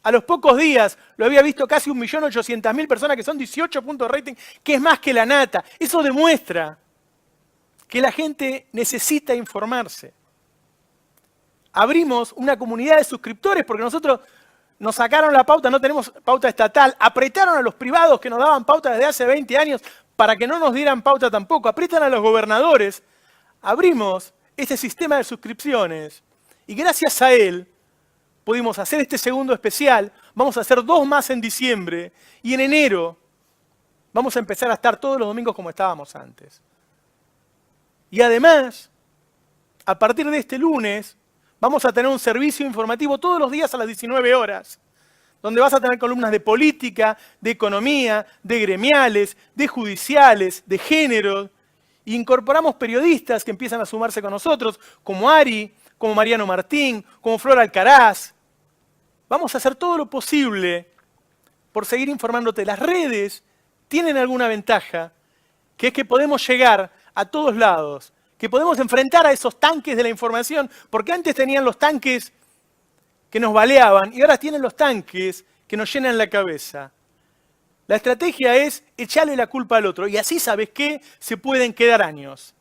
A los pocos días lo había visto casi 1.800.000 personas, que son 18 puntos de rating, que es más que la nata. Eso demuestra que la gente necesita informarse. Abrimos una comunidad de suscriptores porque nosotros nos sacaron la pauta, no tenemos pauta estatal, apretaron a los privados que nos daban pauta desde hace 20 años para que no nos dieran pauta tampoco, aprietan a los gobernadores. Abrimos este sistema de suscripciones y gracias a él pudimos hacer este segundo especial, vamos a hacer 2 más en diciembre y en enero vamos a empezar a estar todos los domingos como estábamos antes. Y además, a partir de este lunes, vamos a tener un servicio informativo todos los días a las 19 horas, donde vas a tener columnas de política, de economía, de gremiales, de judiciales, de género. E incorporamos periodistas que empiezan a sumarse con nosotros, como Ari, como Mariano Martín, como Flor Alcaraz. Vamos a hacer todo lo posible por seguir informándote. Las redes tienen alguna ventaja, que es que podemos llegar a todos lados, que podemos enfrentar a esos tanques de la información, porque antes tenían los tanques que nos baleaban y ahora tienen los tanques que nos llenan la cabeza. La estrategia es echarle la culpa al otro y así, ¿sabes qué? Se pueden quedar años.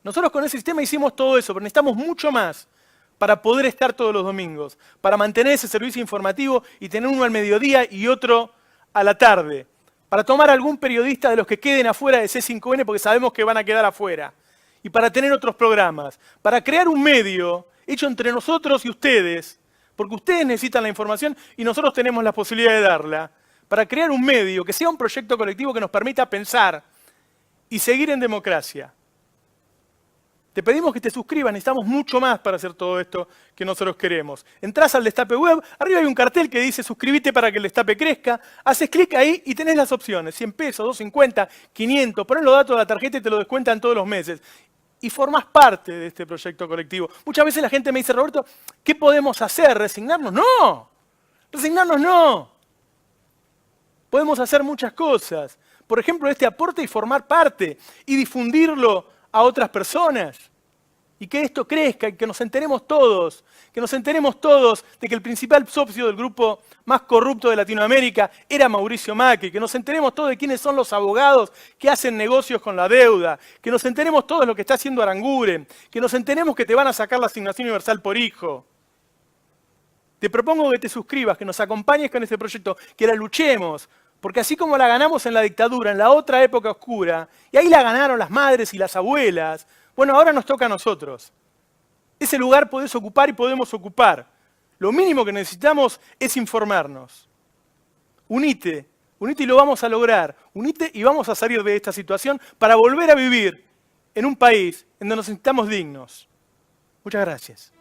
Nosotros con ese sistema hicimos todo eso, pero necesitamos mucho más para poder estar todos los domingos, para mantener ese servicio informativo y tener uno al mediodía y otro a la tarde, para tomar algún periodista de los que queden afuera de C5N porque sabemos que van a quedar afuera, y para tener otros programas, para crear un medio hecho entre nosotros y ustedes, porque ustedes necesitan la información y nosotros tenemos la posibilidad de darla, para crear un medio que sea un proyecto colectivo que nos permita pensar y seguir en democracia. Te pedimos que te suscribas, necesitamos mucho más para hacer todo esto que nosotros queremos. Entrás al Destape Web, arriba hay un cartel que dice suscríbete para que el Destape crezca, haces clic ahí y tenés las opciones, 100 pesos, 250, 500, ponés los datos de la tarjeta y te lo descuentan todos los meses. Y formás parte de este proyecto colectivo. Muchas veces la gente me dice, Roberto, ¿qué podemos hacer? ¿Resignarnos? ¡No! ¡Resignarnos no! Podemos hacer muchas cosas. Por ejemplo, este aporte y formar parte y difundirlo a otras personas. Y que esto crezca y que nos enteremos todos de que el principal socio del grupo más corrupto de Latinoamérica era Mauricio Macri, que nos enteremos todos de quiénes son los abogados que hacen negocios con la deuda, que nos enteremos todos de lo que está haciendo Aranguren, que nos enteremos que te van a sacar la asignación universal por hijo. Te propongo que te suscribas, que nos acompañes con este proyecto, que la luchemos, porque así como la ganamos en la dictadura, en la otra época oscura, y ahí la ganaron las madres y las abuelas, bueno, ahora nos toca a nosotros. Ese lugar podés ocupar y podemos ocupar. Lo mínimo que necesitamos es informarnos. Unite y lo vamos a lograr. Unite y vamos a salir de esta situación para volver a vivir en un país en donde nos sintamos dignos. Muchas gracias.